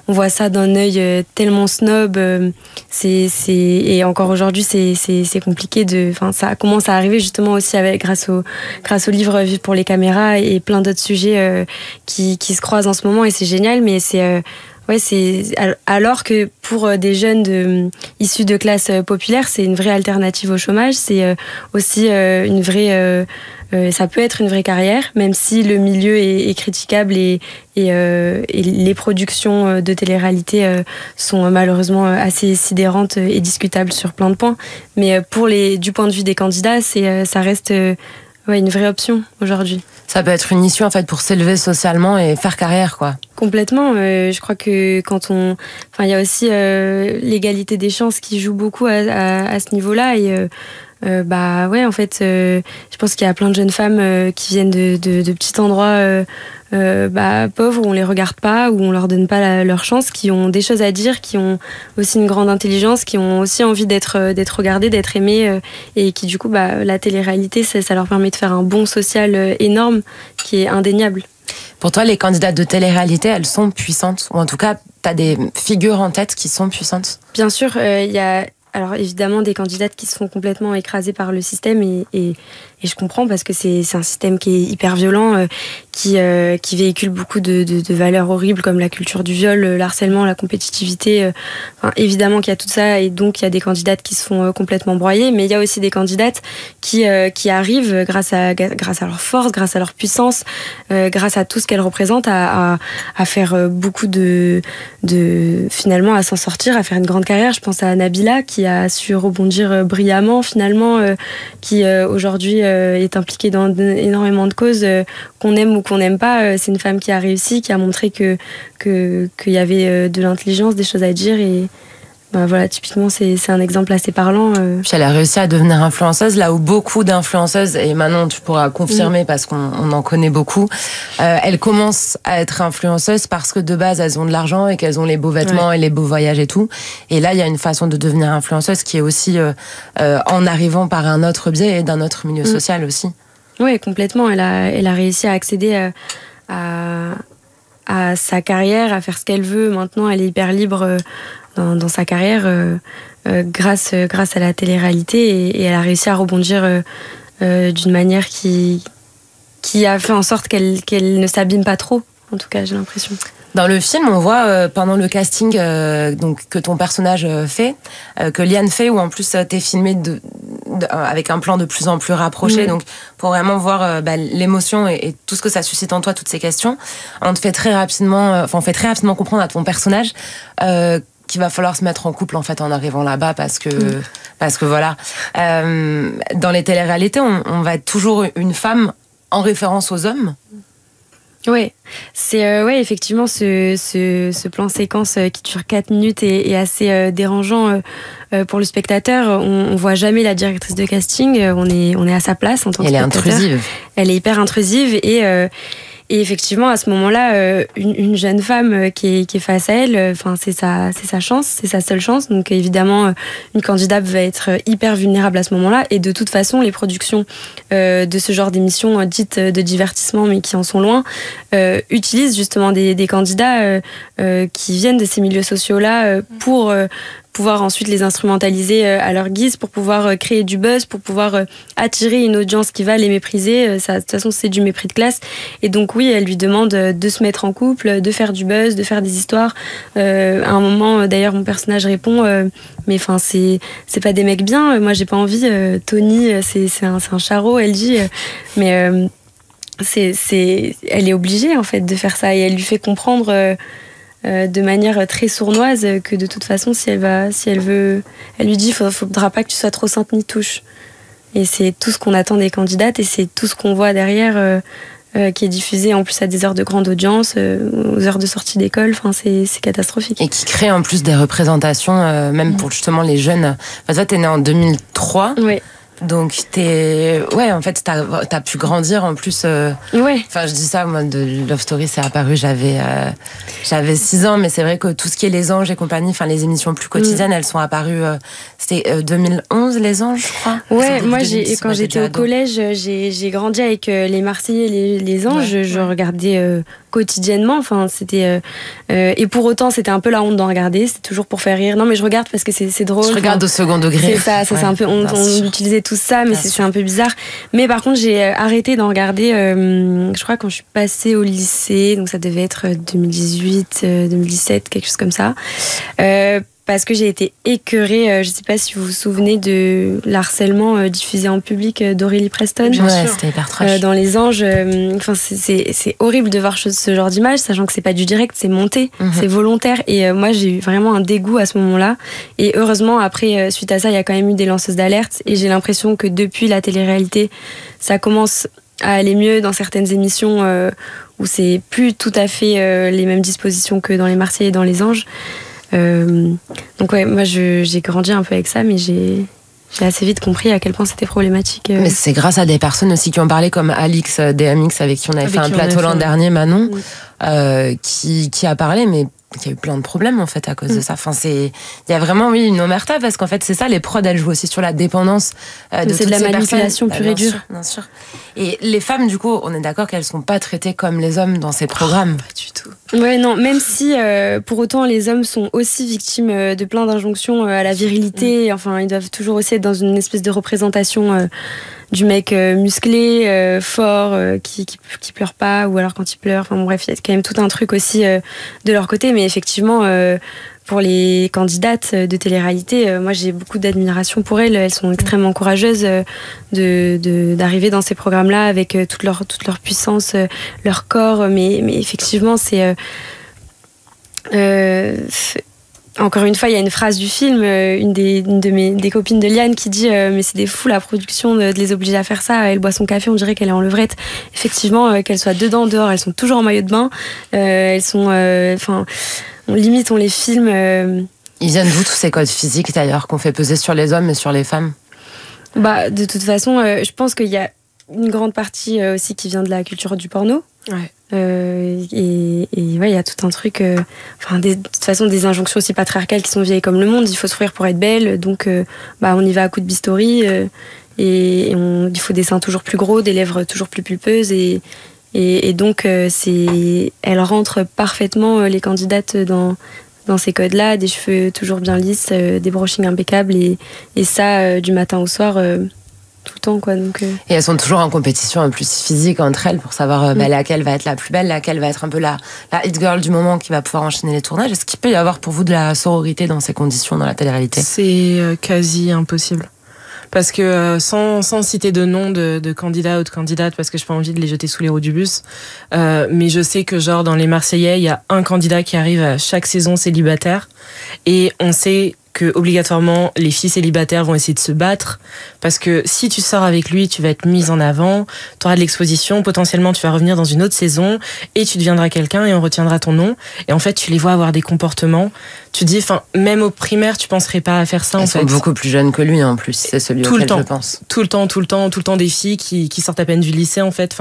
on voit ça d'un œil tellement snob, et encore aujourd'hui c'est compliqué ça commence à arriver justement aussi grâce au livre Vivre pour les caméras et plein d'autres sujets qui se croisent en ce moment et c'est génial, mais c'est alors que pour des jeunes issus de classes populaires, c'est une vraie alternative au chômage, c'est aussi une vraie ça peut être une vraie carrière, même si le milieu est critiquable et les productions de télé-réalité sont malheureusement assez sidérantes et discutables sur plein de points. Mais du point de vue des candidats, ça reste une vraie option aujourd'hui. Ça peut être une issue en fait pour s'élever socialement et faire carrière, quoi. Complètement. Je crois que il y a aussi l'égalité des chances qui joue beaucoup à ce niveau-là. Et en fait, je pense qu'il y a plein de jeunes femmes qui viennent de petits endroits pauvres où on les regarde pas, où on leur donne pas leur chance, qui ont des choses à dire, qui ont aussi une grande intelligence, qui ont aussi envie d'être regardées, d'être aimées, et qui du coup, la télé-réalité, ça leur permet de faire un bond social énorme qui est indéniable. Pour toi, les candidates de télé-réalité, elles sont puissantes? Ou en tout cas, tu as des figures en tête qui sont puissantes? Bien sûr, il y a alors évidemment des candidates qui se font complètement écraser par le système et je comprends parce que c'est un système qui est hyper violent, qui véhicule beaucoup de valeurs horribles comme la culture du viol, le harcèlement, la compétitivité. Évidemment qu'il y a tout ça et donc il y a des candidates qui se font complètement broyer, mais il y a aussi des candidates qui arrivent grâce à leur force, grâce à leur puissance, grâce à tout ce qu'elles représentent à faire beaucoup finalement à s'en sortir, à faire une grande carrière. Je pense à Nabila qui a su rebondir brillamment finalement, qui aujourd'hui est impliquée dans énormément de causes qu'on aime ou qu'on n'aime pas. C'est une femme qui a réussi, qui a montré qu'il y avait de l'intelligence, des choses à dire et voilà, typiquement c'est un exemple assez parlant. Puis elle a réussi à devenir influenceuse là où beaucoup d'influenceuses, et Manon tu pourras confirmer parce qu'on en connaît beaucoup, elles commencent à être influenceuses parce que de base elles ont de l'argent et qu'elles ont les beaux vêtements et les beaux voyages et tout, et là il y a une façon de devenir influenceuse qui est aussi en arrivant par un autre biais et d'un autre milieu social aussi. Oui, complètement, elle a réussi à accéder à sa carrière, à faire ce qu'elle veut. Maintenant elle est hyper libre dans sa carrière grâce à la télé-réalité et elle a réussi à rebondir d'une manière qui a fait en sorte qu'elle ne s'abîme pas trop, en tout cas j'ai l'impression. Dans le film, on voit pendant le casting donc que ton personnage fait, que Liane fait, où en plus t'es filmé avec un plan de plus en plus rapproché, donc pour vraiment voir l'émotion et tout ce que ça suscite en toi, toutes ces questions. On fait très rapidement comprendre à ton personnage qu'il va falloir se mettre en couple en fait en arrivant là-bas parce que voilà, dans les téléréalités on va être toujours une femme en référence aux hommes. Oui, c'est effectivement ce plan séquence qui dure 4 minutes est assez dérangeant pour le spectateur. On voit jamais la directrice de casting, on est à sa place en tant que spectateur. Elle est intrusive. Elle est hyper intrusive et effectivement, à ce moment-là, une jeune femme qui est face à elle, c'est sa chance, c'est sa seule chance. Donc évidemment, une candidate va être hyper vulnérable à ce moment-là. Et de toute façon, les productions de ce genre d'émissions dites de divertissement, mais qui en sont loin, utilisent justement des candidats qui viennent de ces milieux sociaux-là pour pouvoir ensuite les instrumentaliser à leur guise, pour pouvoir créer du buzz, pour pouvoir attirer une audience qui va les mépriser. Ça, de toute façon, c'est du mépris de classe. Et donc oui, elle lui demande de se mettre en couple, de faire du buzz, de faire des histoires. À un moment, d'ailleurs, mon personnage répond mais enfin, c'est pas des mecs bien. Moi, j'ai pas envie. Tony, c'est un charreau, elle dit. Mais elle est obligée en fait de faire ça et elle lui fait comprendre. De manière très sournoise que de toute façon si elle veut, elle lui dit faudra pas que tu sois trop sainte ni touche, et c'est tout ce qu'on attend des candidates et c'est tout ce qu'on voit derrière qui est diffusé en plus à des heures de grande audience, aux heures de sortie d'école, c'est catastrophique. Et qui crée en plus des représentations même pour justement les jeunes. Enfin, toi t'es née en 2003. Oui. Donc en fait t'as pu grandir en plus. Enfin je dis ça, moi de Love Story c'est apparu, j'avais 6 ans, mais c'est vrai que tout ce qui est Les Anges et compagnie, enfin les émissions plus quotidiennes, elles sont apparues. C'était 2011 Les Anges, je crois. Ouais, moi quand j'étais au collège, j'ai grandi avec les Marseillais, les Anges. Je regardais quotidiennement. Enfin c'était et pour autant c'était un peu la honte d'en regarder. C'est toujours pour faire rire. Non mais je regarde parce que c'est drôle. Je regarde au second degré. C'est ça c'est un peu on utilisait tout ça, mais c'est un peu bizarre. Mais par contre, j'ai arrêté d'en regarder, je crois, quand je suis passée au lycée, donc ça devait être 2018, 2017, quelque chose comme ça. parce que j'ai été écœurée. Je sais pas si vous vous souvenez de l'harcèlement diffusé en public d'Aurélie Preston. Ouais, c'était hyper trash. Dans Les Anges, c'est horrible de voir ce genre d'image, sachant que c'est pas du direct, c'est monté, c'est volontaire. Et moi, j'ai eu vraiment un dégoût à ce moment-là. Et heureusement, après, suite à ça, il y a quand même eu des lanceuses d'alerte. Et j'ai l'impression que depuis la télé-réalité, ça commence à aller mieux dans certaines émissions où c'est plus tout à fait les mêmes dispositions que dans Les Marseillais et dans Les Anges. Donc ouais, moi j'ai grandi un peu avec ça, mais j'ai assez vite compris à quel point c'était problématique. Mais c'est grâce à des personnes aussi qui ont parlé, comme Alix DMX, avec qui on avait fait un plateau l'an dernier, Manon, qui a parlé, mais il y a eu plein de problèmes en fait à cause de ça. Enfin, il y a vraiment une omerta, parce qu'en fait c'est ça, les prods elles jouent aussi sur la dépendance de toutes ces personnes. C'est de la manipulation pure et dure. Bien sûr. Et les femmes, du coup, on est d'accord qu'elles sont pas traitées comme les hommes dans ces programmes. Pas du tout. Ouais, non, même si pour autant les hommes sont aussi victimes de plein d'injonctions à la virilité. Enfin, ils doivent toujours aussi être dans une espèce de représentation du mec musclé, fort, qui pleure pas, ou alors quand il pleure. Enfin bon, bref, il y a quand même tout un truc aussi de leur côté. Mais effectivement, pour les candidates de télé-réalité, moi j'ai beaucoup d'admiration pour elles. Elles sont extrêmement courageuses d'arriver dans ces programmes-là avec toute leur puissance, leur corps. Mais effectivement, c'est encore une fois, il y a une phrase du film, une des copines de Liane qui dit mais c'est des fous la production de les obliger à faire ça. Elle boit son café, on dirait qu'elle est en levrette. Effectivement, qu'elles soient dedans, dehors, elles sont toujours en maillot de bain. Elles sont, on les filme. Ils viennent d'où tous ces codes physiques d'ailleurs qu'on fait peser sur les hommes et sur les femmes? Bah, de toute façon, je pense qu'il y a une grande partie aussi qui vient de la culture du porno. Ouais. Et ouais, il y a tout un truc. De toute façon, des injonctions aussi patriarcales qui sont vieilles comme le monde. Il faut s'offrir pour être belle, donc on y va à coups de bistouri. Il faut des seins toujours plus gros, des lèvres toujours plus pulpeuses. Et donc, elles rentrent parfaitement, les candidates, dans ces codes-là. Des cheveux toujours bien lisses, des brushings impeccables. Et ça, du matin au soir. Tout le temps, quoi. Donc, Et elles sont toujours en compétition en plus physique entre elles pour savoir laquelle va être la plus belle, laquelle va être un peu la hit girl du moment qui va pouvoir enchaîner les tournages. Est-ce qu'il peut y avoir pour vous de la sororité dans ces conditions dans la télé-réalité? C'est quasi impossible. Parce que sans citer de nom de candidats ou de candidates, parce que j'ai pas envie de les jeter sous les roues du bus, mais je sais que genre dans Les Marseillais, il y a un candidat qui arrive à chaque saison célibataire, et on sait que obligatoirement les filles célibataires vont essayer de se battre, parce que si tu sors avec lui, tu vas être mise en avant, tu auras de l'exposition, potentiellement tu vas revenir dans une autre saison et tu deviendras quelqu'un et on retiendra ton nom. Et en fait, tu les vois avoir des comportements, tu dis, même au primaire, tu penserais pas à faire ça. Elles sont beaucoup plus jeunes que lui en plus, c'est celui auquel je pense. Tout le temps des filles qui sortent à peine du lycée en fait,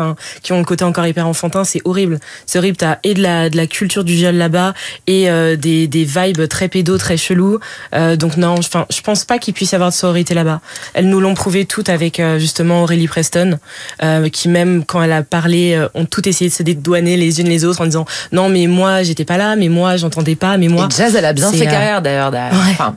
qui ont le côté encore hyper enfantin, c'est horrible. C'est horrible, t'as et de la culture du viol là-bas et des vibes très pédos, très chelous. Donc non, je pense pas qu'il puisse y avoir de sororité là-bas. Elles nous l'ont prouvé toutes avec justement Aurélie Preston, qui même quand elle a parlé, ont toutes essayé de se dédouaner les unes les autres en disant non mais moi j'étais pas là, mais moi j'entendais pas, mais moi. Et Jazz, elle a bien fait carrière d'ailleurs. Ouais. Enfin,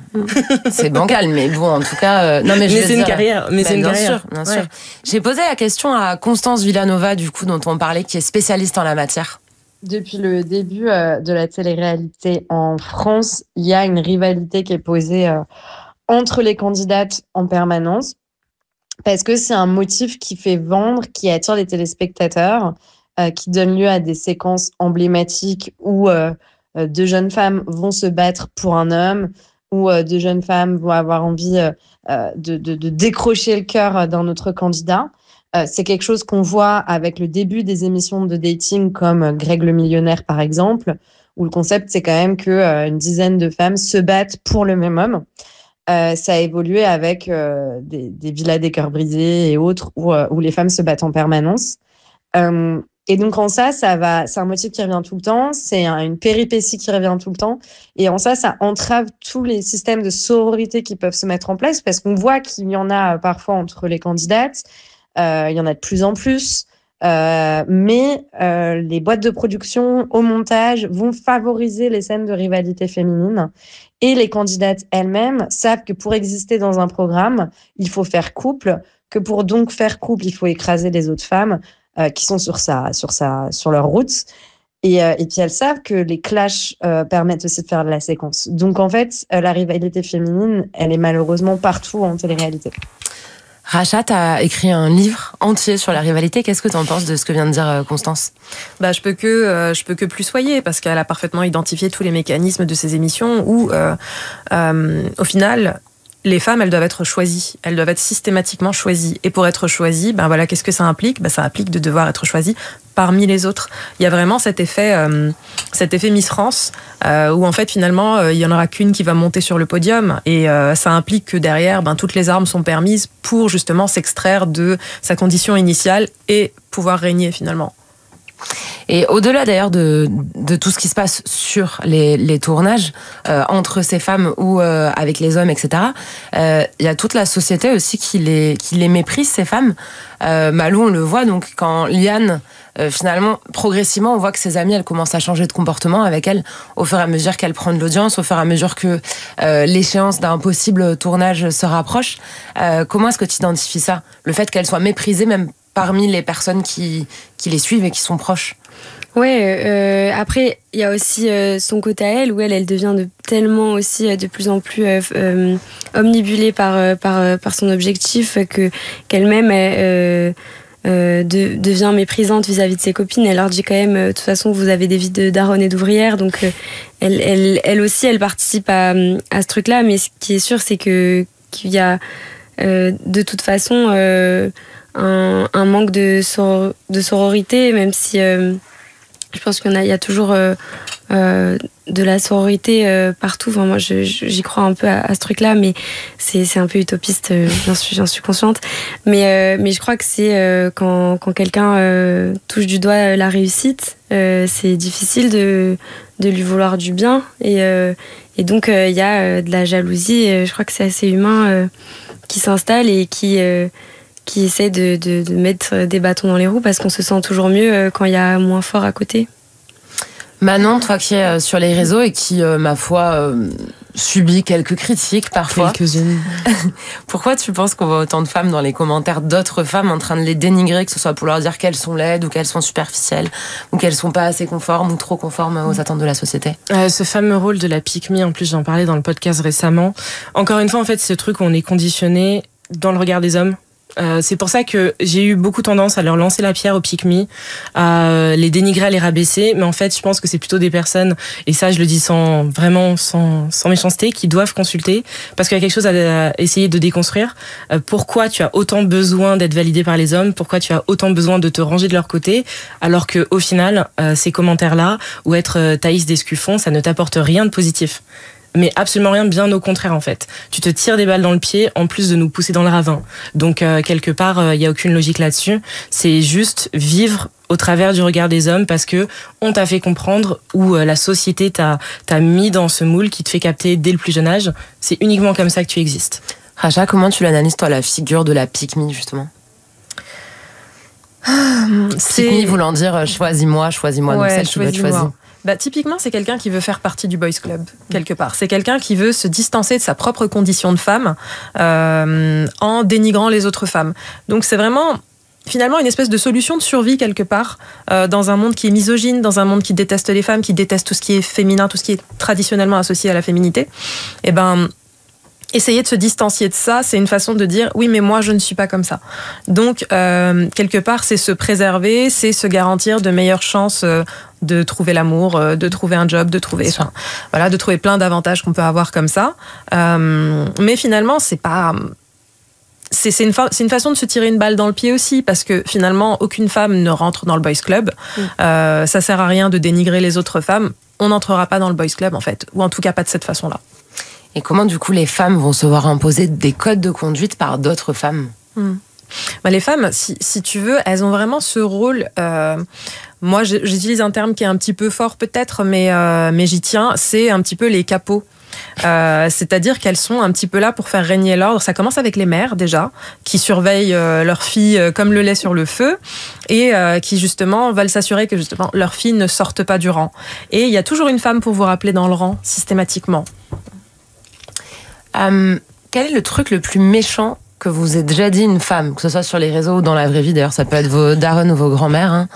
c'est bancal, mais bon en tout cas. Non mais c'est une carrière. Mais c'est une carrière. Bien sûr. J'ai posé la question à Constance Villanova du coup dont on parlait, qui est spécialiste en la matière. Depuis le début de la télé-réalité en France, il y a une rivalité qui est posée entre les candidates en permanence, parce que c'est un motif qui fait vendre, qui attire les téléspectateurs, qui donne lieu à des séquences emblématiques où deux jeunes femmes vont se battre pour un homme, où deux jeunes femmes vont avoir envie de décrocher le cœur d'un autre candidat. C'est quelque chose qu'on voit avec le début des émissions de dating comme Greg le Millionnaire, par exemple, où le concept, c'est quand même qu'une dizaine de femmes se battent pour le même homme. Ça a évolué avec des villas des cœurs brisés et autres, où les femmes se battent en permanence. Et donc, en ça va, c'est un motif qui revient tout le temps, c'est une péripétie qui revient tout le temps. Et en ça entrave tous les systèmes de sororité qui peuvent se mettre en place, parce qu'on voit qu'il y en a parfois entre les candidates. Il y en a de plus en plus, mais les boîtes de production au montage vont favoriser les scènes de rivalité féminine, et les candidates elles-mêmes savent que pour exister dans un programme, il faut faire couple, que pour donc faire couple, il faut écraser les autres femmes qui sont sur leur route. Et puis elles savent que les clashs permettent aussi de faire de la séquence. Donc en fait, la rivalité féminine, elle est malheureusement partout en télé-réalité. Racha, t'as écrit un livre entier sur la rivalité. Qu'est-ce que t'en penses de ce que vient de dire Constance ? Je peux que plus soyer, parce qu'elle a parfaitement identifié tous les mécanismes de ces émissions où, au final, les femmes, elles doivent être choisies. Elles doivent être systématiquement choisies. Et pour être choisies, qu'est-ce que ça implique ? Ça implique de devoir être choisie parmi les autres. Il y a vraiment cet effet Miss France, où en fait, finalement, il y en aura qu'une qui va monter sur le podium. Et ça implique que derrière, toutes les armes sont permises pour justement s'extraire de sa condition initiale et pouvoir régner finalement. Et au-delà d'ailleurs de tout ce qui se passe sur les tournages, entre ces femmes ou avec les hommes, etc., il y a toute la société aussi qui les méprise, ces femmes. Malou, on le voit, donc quand Liane, finalement, progressivement, on voit que ses amies, elles commencent à changer de comportement avec elle au fur et à mesure qu'elle prend de l'audience, au fur et à mesure que l'échéance d'un possible tournage se rapproche. Comment est-ce que tu identifies ça ? Le fait qu'elle soit méprisée même parmi les personnes qui les suivent et qui sont proches. Ouais, après, il y a aussi son côté à elle, où elle devient tellement aussi de plus en plus omnibulée par son objectif qu'elle-même devient méprisante vis-à-vis de ses copines. Elle leur dit quand même, de toute façon, vous avez des vies de daronnes et d'ouvrières, donc elle aussi, elle participe à ce truc-là, mais ce qui est sûr, c'est qu'il y a de toute façon un manque de sororité, même si je pense qu'il y a toujours de la sororité partout. Enfin, moi, j'y crois un peu à ce truc-là, mais c'est un peu utopiste, j'en suis consciente. Mais je crois que c'est quand quelqu'un touche du doigt la réussite, c'est difficile de lui vouloir du bien. Et donc, il y a de la jalousie. Je crois que c'est assez humain qui s'installe et qui essaie de mettre des bâtons dans les roues, parce qu'on se sent toujours mieux quand il y a moins fort à côté. Manon, toi qui es sur les réseaux et qui, ma foi, subit quelques critiques parfois. Quelques-unes. Pourquoi tu penses qu'on voit autant de femmes dans les commentaires d'autres femmes en train de les dénigrer, que ce soit pour leur dire qu'elles sont laides ou qu'elles sont superficielles ou qu'elles sont pas assez conformes ou trop conformes aux attentes de la société ? Ce fameux rôle de la pick-me, en plus j'en parlais dans le podcast récemment. Encore une fois, en fait, c'est ce truc où on est conditionné dans le regard des hommes. C'est pour ça que j'ai eu beaucoup tendance à leur lancer la pierre aux pick-me, à les dénigrer, à les rabaisser. Mais en fait, je pense que c'est plutôt des personnes, et ça je le dis sans méchanceté, qui doivent consulter, parce qu'il y a quelque chose à essayer de déconstruire. Pourquoi tu as autant besoin d'être validé par les hommes ? Pourquoi tu as autant besoin de te ranger de leur côté ? Alors que au final, ces commentaires-là, ou être Thaïs d'Escuffon, ça ne t'apporte rien de positif. Mais absolument rien, bien au contraire en fait. Tu te tires des balles dans le pied en plus de nous pousser dans le ravin. Donc quelque part, il y a aucune logique là-dessus. C'est juste vivre au travers du regard des hommes, parce que on t'a fait comprendre, ou la société t'a mis dans ce moule qui te fait capter dès le plus jeune âge. C'est uniquement comme ça que tu existes. Racha, comment tu l'analyses toi, la figure de la pick-me justement ? Pick-me voulant dire choisis-moi, donc celle qui veut être choisie. Typiquement, c'est quelqu'un qui veut faire partie du boys club, quelque part. C'est quelqu'un qui veut se distancer de sa propre condition de femme en dénigrant les autres femmes. Donc c'est vraiment, finalement, une espèce de solution de survie, quelque part, dans un monde qui est misogyne, dans un monde qui déteste les femmes, qui déteste tout ce qui est féminin, tout ce qui est traditionnellement associé à la féminité. Essayer de se distancier de ça, c'est une façon de dire oui, mais moi je ne suis pas comme ça. Donc quelque part, c'est se préserver, c'est se garantir de meilleures chances de trouver l'amour, de trouver un job, de trouver plein d'avantages qu'on peut avoir comme ça. Mais finalement, c'est une façon de se tirer une balle dans le pied aussi, parce que finalement, aucune femme ne rentre dans le boys club. Ça sert à rien de dénigrer les autres femmes. On n'entrera pas dans le boys club en fait, ou en tout cas pas de cette façon-là. Et comment, du coup, les femmes vont se voir imposer des codes de conduite par d'autres femmes ? Les femmes, si tu veux, elles ont vraiment ce rôle. Moi, j'utilise un terme qui est un petit peu fort peut-être, mais j'y tiens. C'est un petit peu les capots. C'est-à-dire qu'elles sont un petit peu là pour faire régner l'ordre. Ça commence avec les mères déjà, qui surveillent leurs filles comme le lait sur le feu, et qui justement veulent s'assurer que justement leurs filles ne sortent pas du rang. Et il y a toujours une femme pour vous rappeler dans le rang, systématiquement. Quel est le truc le plus méchant que vous ait déjà dit une femme, que ce soit sur les réseaux ou dans la vraie vie? D'ailleurs, ça peut être vos darons ou vos grands-mères.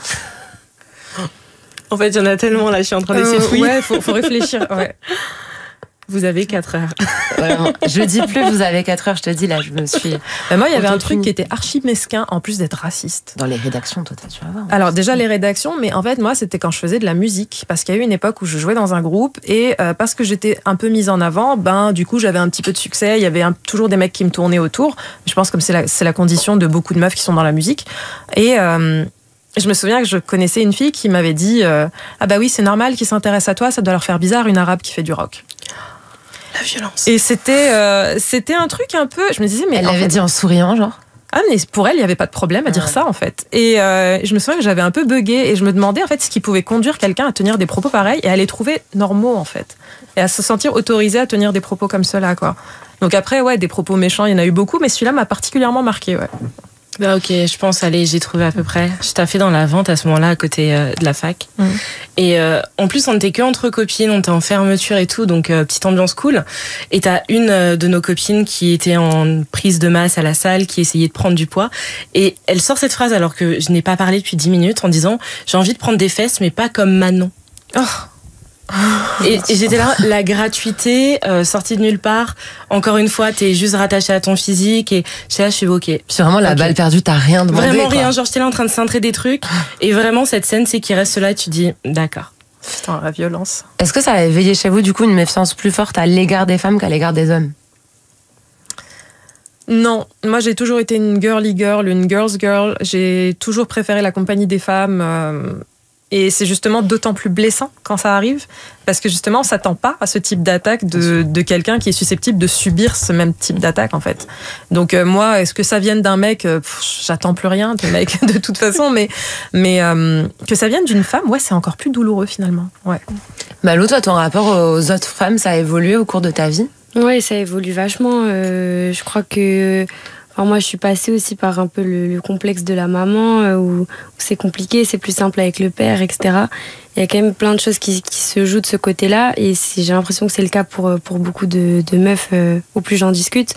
En fait, il y en a tellement là, je suis en train d'essayer de fouiller. Ouais, faut réfléchir. Ouais. Vous avez 4 heures. Vraiment. Je dis plus, vous avez 4 heures, je te dis, là, je me suis... Moi, il y avait un truc qui était archi mesquin, en plus d'être raciste. Dans les rédactions, toi, tu vas voir. Alors déjà les rédactions, mais en fait moi c'était quand je faisais de la musique, parce qu'il y a eu une époque où je jouais dans un groupe et parce que j'étais un peu mise en avant, du coup j'avais un petit peu de succès, il y avait toujours des mecs qui me tournaient autour. Je pense comme c'est la condition de beaucoup de meufs qui sont dans la musique. Et je me souviens que je connaissais une fille qui m'avait dit ah bah oui c'est normal qu'ils s'intéressent à toi, ça doit leur faire bizarre une arabe qui fait du rock. La violence. Et c'était un truc un peu, je me disais mais elle l'avait dit en souriant genre. Ah mais pour elle il y avait pas de problème à dire ça en fait. Et je me souviens que j'avais un peu bugué et je me demandais en fait ce qui pouvait conduire quelqu'un à tenir des propos pareils et à les trouver normaux en fait et à se sentir autorisé à tenir des propos comme cela quoi. Donc après ouais des propos méchants il y en a eu beaucoup mais celui-là m'a particulièrement marqué ouais. Bah ok, je pense, allez, j'ai trouvé à peu près. Je taffais dans la vente à ce moment-là, à côté de la fac. Et en plus, on n'était que entre copines, on était en fermeture et tout, donc petite ambiance cool. Et t'as une de nos copines qui était en prise de masse à la salle, qui essayait de prendre du poids. Et elle sort cette phrase alors que je n'ai pas parlé depuis 10 minutes en disant « J'ai envie de prendre des fesses, mais pas comme Manon. » Et j'étais là, la gratuité, sortie de nulle part. Encore une fois, t'es juste rattaché à ton physique et je suis ok. C'est vraiment la balle perdue, t'as rien demandé. Vraiment rien, genre j'étais là en train de cintrer des trucs. Et vraiment, cette scène, c'est qu'il reste là et tu dis, d'accord. Putain, la violence. Est-ce que ça a éveillé chez vous, du coup, une méfiance plus forte à l'égard des femmes qu'à l'égard des hommes? Non, moi j'ai toujours été une girly girl, une girl's girl. J'ai toujours préféré la compagnie des femmes. Et c'est justement d'autant plus blessant quand ça arrive, parce que justement, on s'attend pas à ce type d'attaque de quelqu'un qui est susceptible de subir ce même type d'attaque, en fait. Donc moi, est-ce que ça vienne d'un mec, j'attends plus rien de mec de toute façon, mais que ça vienne d'une femme, ouais, c'est encore plus douloureux finalement. Ouais. Malou, toi, ton rapport aux autres femmes, ça a évolué au cours de ta vie? Ouais, ça évolue vachement. Je crois que... Enfin, moi, je suis passée aussi par un peu le complexe de la maman, où c'est compliqué, c'est plus simple avec le père, etc. Il y a quand même plein de choses qui se jouent de ce côté-là, et j'ai l'impression que c'est le cas pour beaucoup de meufs, au plus j'en discute.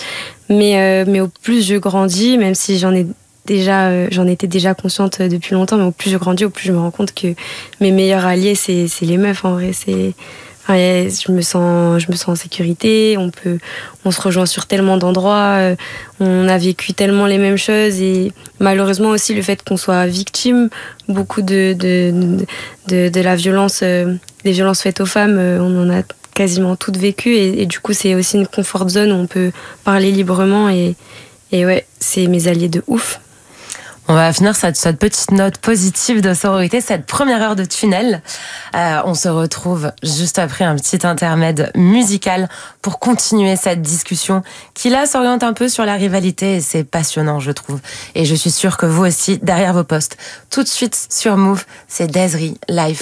Mais au plus je grandis, même si j'en étais déjà consciente depuis longtemps, mais au plus je grandis, au plus je me rends compte que mes meilleurs alliés, c'est les meufs, en vrai. Enfin, je me sens en sécurité, on se rejoint sur tellement d'endroits, on a vécu tellement les mêmes choses, et malheureusement aussi le fait qu'on soit victime beaucoup de la violence, des violences faites aux femmes, on en a quasiment toutes vécu, et du coup c'est aussi une comfort zone où on peut parler librement, et ouais, c'est mes alliés de ouf. On va finir cette petite note positive de sororité, cette première heure de tunnel. On se retrouve juste après un petit intermède musical pour continuer cette discussion qui là s'oriente un peu sur la rivalité, et c'est passionnant, je trouve. Et je suis sûre que vous aussi, derrière vos postes. Tout de suite sur Move, c'est Desri Live.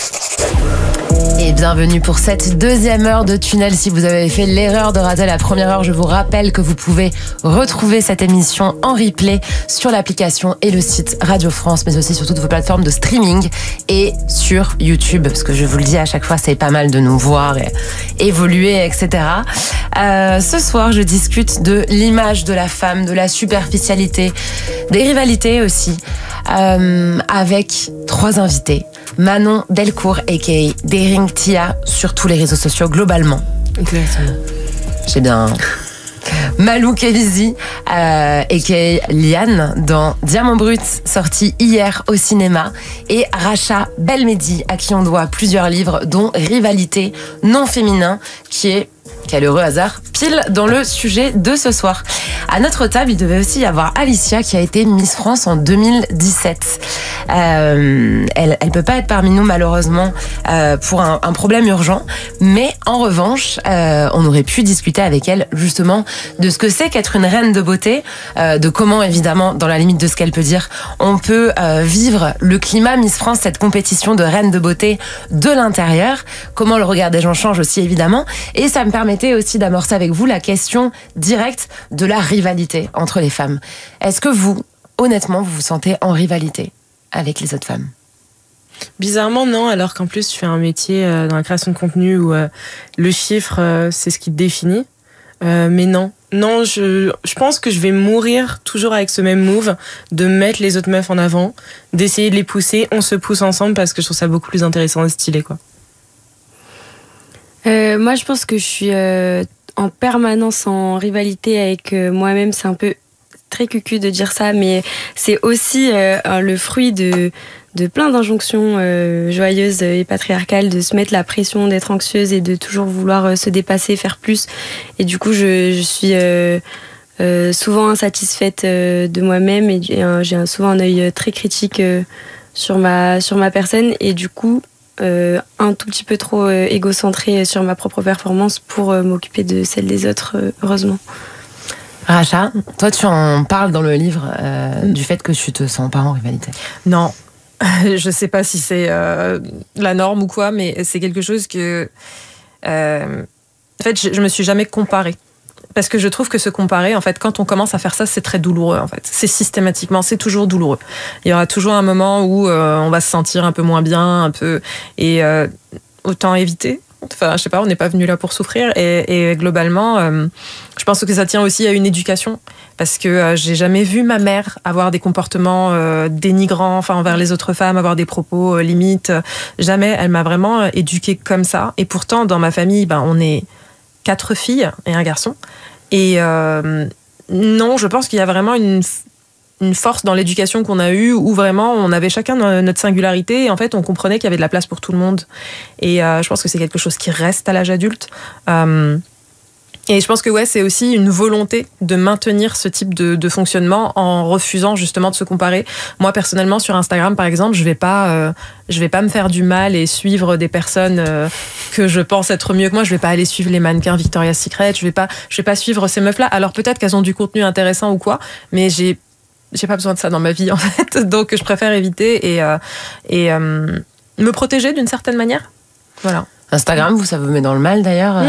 Et bienvenue pour cette deuxième heure de tunnel. Si vous avez fait l'erreur de rater la première heure, je vous rappelle que vous pouvez retrouver cette émission en replay sur l'application et le site Radio France, mais aussi sur toutes vos plateformes de streaming et sur YouTube, parce que je vous le dis à chaque fois, c'est pas mal de nous voir et évoluer, etc. Ce soir, je discute de l'image de la femme, de la superficialité, des rivalités aussi, avec 3 invités. Manon Delcourt, a.k.a. Daring Tia, sur tous les réseaux sociaux globalement. Exactement. J'ai bien... Malou Kevizi, a.k.a. Liane, dans Diamant Brut, sorti hier au cinéma, et Racha Belmedi, à qui on doit plusieurs livres, dont Rivalité non féminin, qui est, quel heureux hasard, pile dans le sujet de ce soir. À notre table, il devait aussi y avoir Alicia, qui a été Miss France en 2017. Elle peut pas être parmi nous, malheureusement, pour un problème urgent, mais en revanche, on aurait pu discuter avec elle, justement, de ce que c'est qu'être une reine de beauté, de comment, évidemment, dans la limite de ce qu'elle peut dire, on peut vivre le climat Miss France, cette compétition de reine de beauté de l'intérieur, comment le regard des gens change aussi, évidemment, et ça me permettait aussi d'amorcer avec vous la question directe de la rivalité entre les femmes. Est-ce que vous, honnêtement, vous vous sentez en rivalité avec les autres femmes? Bizarrement, non, alors qu'en plus, je fais un métier dans la création de contenu où le chiffre, c'est ce qui te définit. Mais non, je pense que je vais mourir toujours avec ce même move de mettre les autres meufs en avant, d'essayer de les pousser. On se pousse ensemble parce que je trouve ça beaucoup plus intéressant et stylé, quoi. Moi, je pense que je suis en permanence en rivalité avec moi-même. C'est un peu très cucu de dire ça, mais c'est aussi le fruit de plein d'injonctions joyeuses et patriarcales, de se mettre la pression, d'être anxieuse et de toujours vouloir se dépasser, faire plus. Et du coup, je suis souvent insatisfaite de moi-même et j'ai souvent un œil très critique sur ma personne et du coup un tout petit peu trop égocentrée sur ma propre performance pour m'occuper de celle des autres, heureusement. Racha, toi tu en parles dans le livre du fait que tu te sens pas en rivalité. Non, je sais pas si c'est la norme ou quoi, mais c'est quelque chose que... en fait, je me suis jamais comparée. Parce que je trouve que se comparer, en fait, quand on commence à faire ça, c'est très douloureux, en fait. C'est systématiquement, c'est toujours douloureux. Il y aura toujours un moment où on va se sentir un peu moins bien, et autant éviter. Enfin, je sais pas, on n'est pas venu là pour souffrir. Et globalement, je pense que ça tient aussi à une éducation. Parce que j'ai jamais vu ma mère avoir des comportements dénigrants, enfin, envers les autres femmes, avoir des propos limites. Jamais. Elle m'a vraiment éduquée comme ça. Et pourtant, dans ma famille, on est 4 filles et un garçon. Et non, je pense qu'il y a vraiment une force dans l'éducation qu'on a eue où vraiment on avait chacun notre singularité et en fait on comprenait qu'il y avait de la place pour tout le monde. Et je pense que c'est quelque chose qui reste à l'âge adulte. Et je pense que c'est aussi une volonté de maintenir ce type de fonctionnement en refusant justement de se comparer. Moi personnellement sur Instagram par exemple, je vais pas me faire du mal et suivre des personnes que je pense être mieux que moi. Je vais pas aller suivre les mannequins Victoria's Secret. Je vais pas suivre ces meufs là. Alors peut-être qu'elles ont du contenu intéressant ou quoi, mais j'ai pas besoin de ça dans ma vie en fait. Donc je préfère éviter et me protéger d'une certaine manière. Voilà. Instagram, vous, ça vous met dans le mal d'ailleurs.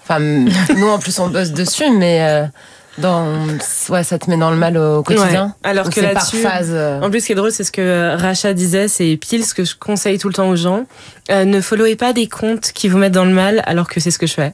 Enfin, nous en plus on bosse dessus, mais ça te met dans le mal au quotidien. Ouais. Alors donc que là-dessus, par phase. En plus, ce qui est drôle, c'est ce que Racha disait, c'est pile ce que je conseille tout le temps aux gens. Ne followez pas des comptes qui vous mettent dans le mal, alors que c'est ce que je fais.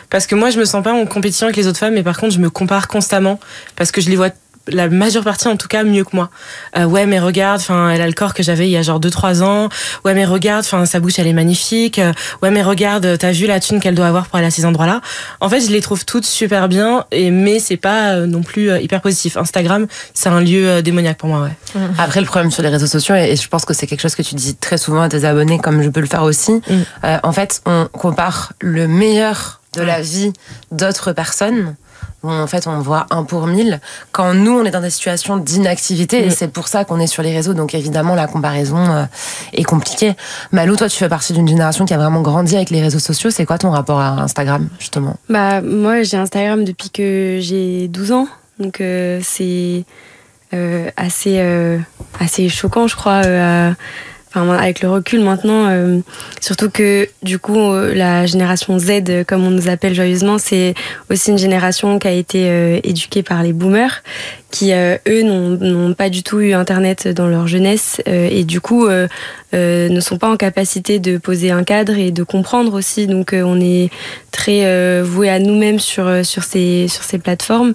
Parce que moi, je me sens pas en compétition avec les autres femmes, mais par contre, je me compare constamment parce que je les vois. La majeure partie en tout cas mieux que moi. Ouais mais regarde, elle a le corps que j'avais il y a genre 2-3 ans. Ouais mais regarde, sa bouche elle est magnifique. Ouais mais regarde, t'as vu la thune qu'elle doit avoir pour aller à ces endroits-là. En fait je les trouve toutes super bien, mais c'est pas non plus hyper positif. Instagram c'est un lieu démoniaque pour moi, ouais. Après le problème sur les réseaux sociaux, et je pense que c'est quelque chose que tu dis très souvent à tes abonnés comme je peux le faire aussi, en fait on compare le meilleur de la vie d'autres personnes. En fait, on voit 1 pour 1000 quand nous, on est dans des situations d'inactivité et c'est pour ça qu'on est sur les réseaux. Donc évidemment, la comparaison est compliquée. Malou, toi, tu fais partie d'une génération qui a vraiment grandi avec les réseaux sociaux. C'est quoi ton rapport à Instagram, justement ? Moi, j'ai Instagram depuis que j'ai 12 ans. Donc c'est assez choquant, je crois, avec le recul maintenant, surtout que du coup la génération Z, comme on nous appelle joyeusement, c'est aussi une génération qui a été éduquée par les boomers, qui eux n'ont pas du tout eu internet dans leur jeunesse et du coup ne sont pas en capacité de poser un cadre et de comprendre aussi. Donc on est très voués à nous-mêmes sur ces plateformes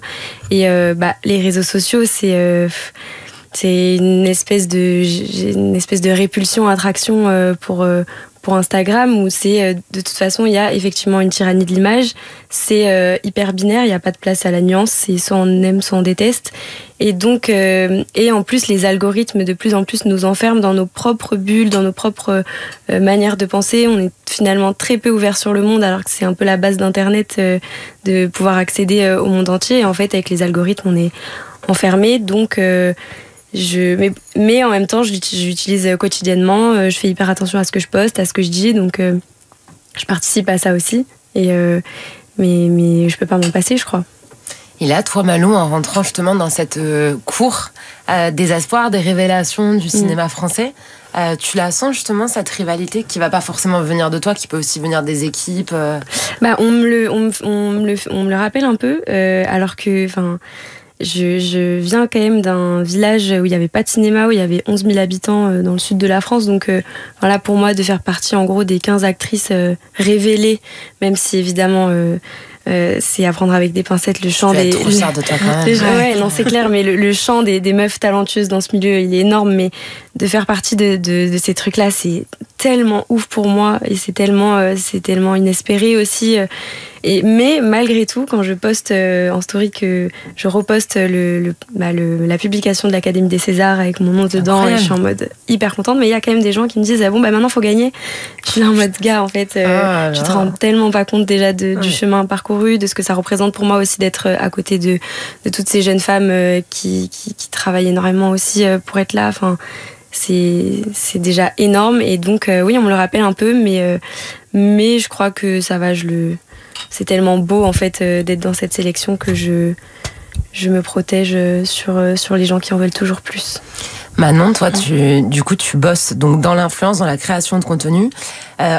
et les réseaux sociaux c'est une espèce de répulsion, attraction pour Instagram où c'est de toute façon il y a effectivement une tyrannie de l'image, c'est hyper binaire, il n'y a pas de place à la nuance, c'est soit on aime soit on déteste et donc et en plus les algorithmes de plus en plus nous enferment dans nos propres bulles, dans nos propres manières de penser. On est finalement très peu ouvert sur le monde alors que c'est un peu la base d'internet, de pouvoir accéder au monde entier et en fait avec les algorithmes on est enfermé donc mais en même temps, je l'utilise quotidiennement. Je fais hyper attention à ce que je poste, à ce que je dis. Donc, je participe à ça aussi. Mais je peux pas m'en passer, je crois. Et là, toi, Malou, en rentrant justement dans cette cour des espoirs, des révélations du cinéma français, tu la sens justement, cette rivalité qui va pas forcément venir de toi, qui peut aussi venir des équipes On me le rappelle un peu, alors que... Je viens quand même d'un village où il n'y avait pas de cinéma, où il y avait 11 000 habitants dans le sud de la France. Donc voilà, pour moi, de faire partie en gros des 15 actrices révélées, même si évidemment c'est à prendre avec des pincettes le chant Tu vas des. être trop fière de toi quand même. Ouais, non, c'est clair, mais le chant des meufs talentueuses dans ce milieu, il est énorme. Mais de faire partie de ces trucs-là, c'est tellement ouf pour moi et c'est tellement inespéré aussi. Mais malgré tout, quand je poste en story que je reposte la publication de l'Académie des Césars avec mon nom dedans, et je suis en mode hyper contente. Mais il y a quand même des gens qui me disent maintenant faut gagner. Je suis là en mode gars, en fait, tu te rends tellement pas compte déjà du chemin parcouru, de ce que ça représente pour moi aussi d'être à côté de toutes ces jeunes femmes qui travaillent énormément aussi pour être là. Enfin, c'est déjà énorme et donc oui, on me le rappelle un peu, mais je crois que ça va. C'est tellement beau en fait d'être dans cette sélection que je me protège sur les gens qui en veulent toujours plus. Manon, toi, du coup, tu bosses donc dans l'influence, dans la création de contenu.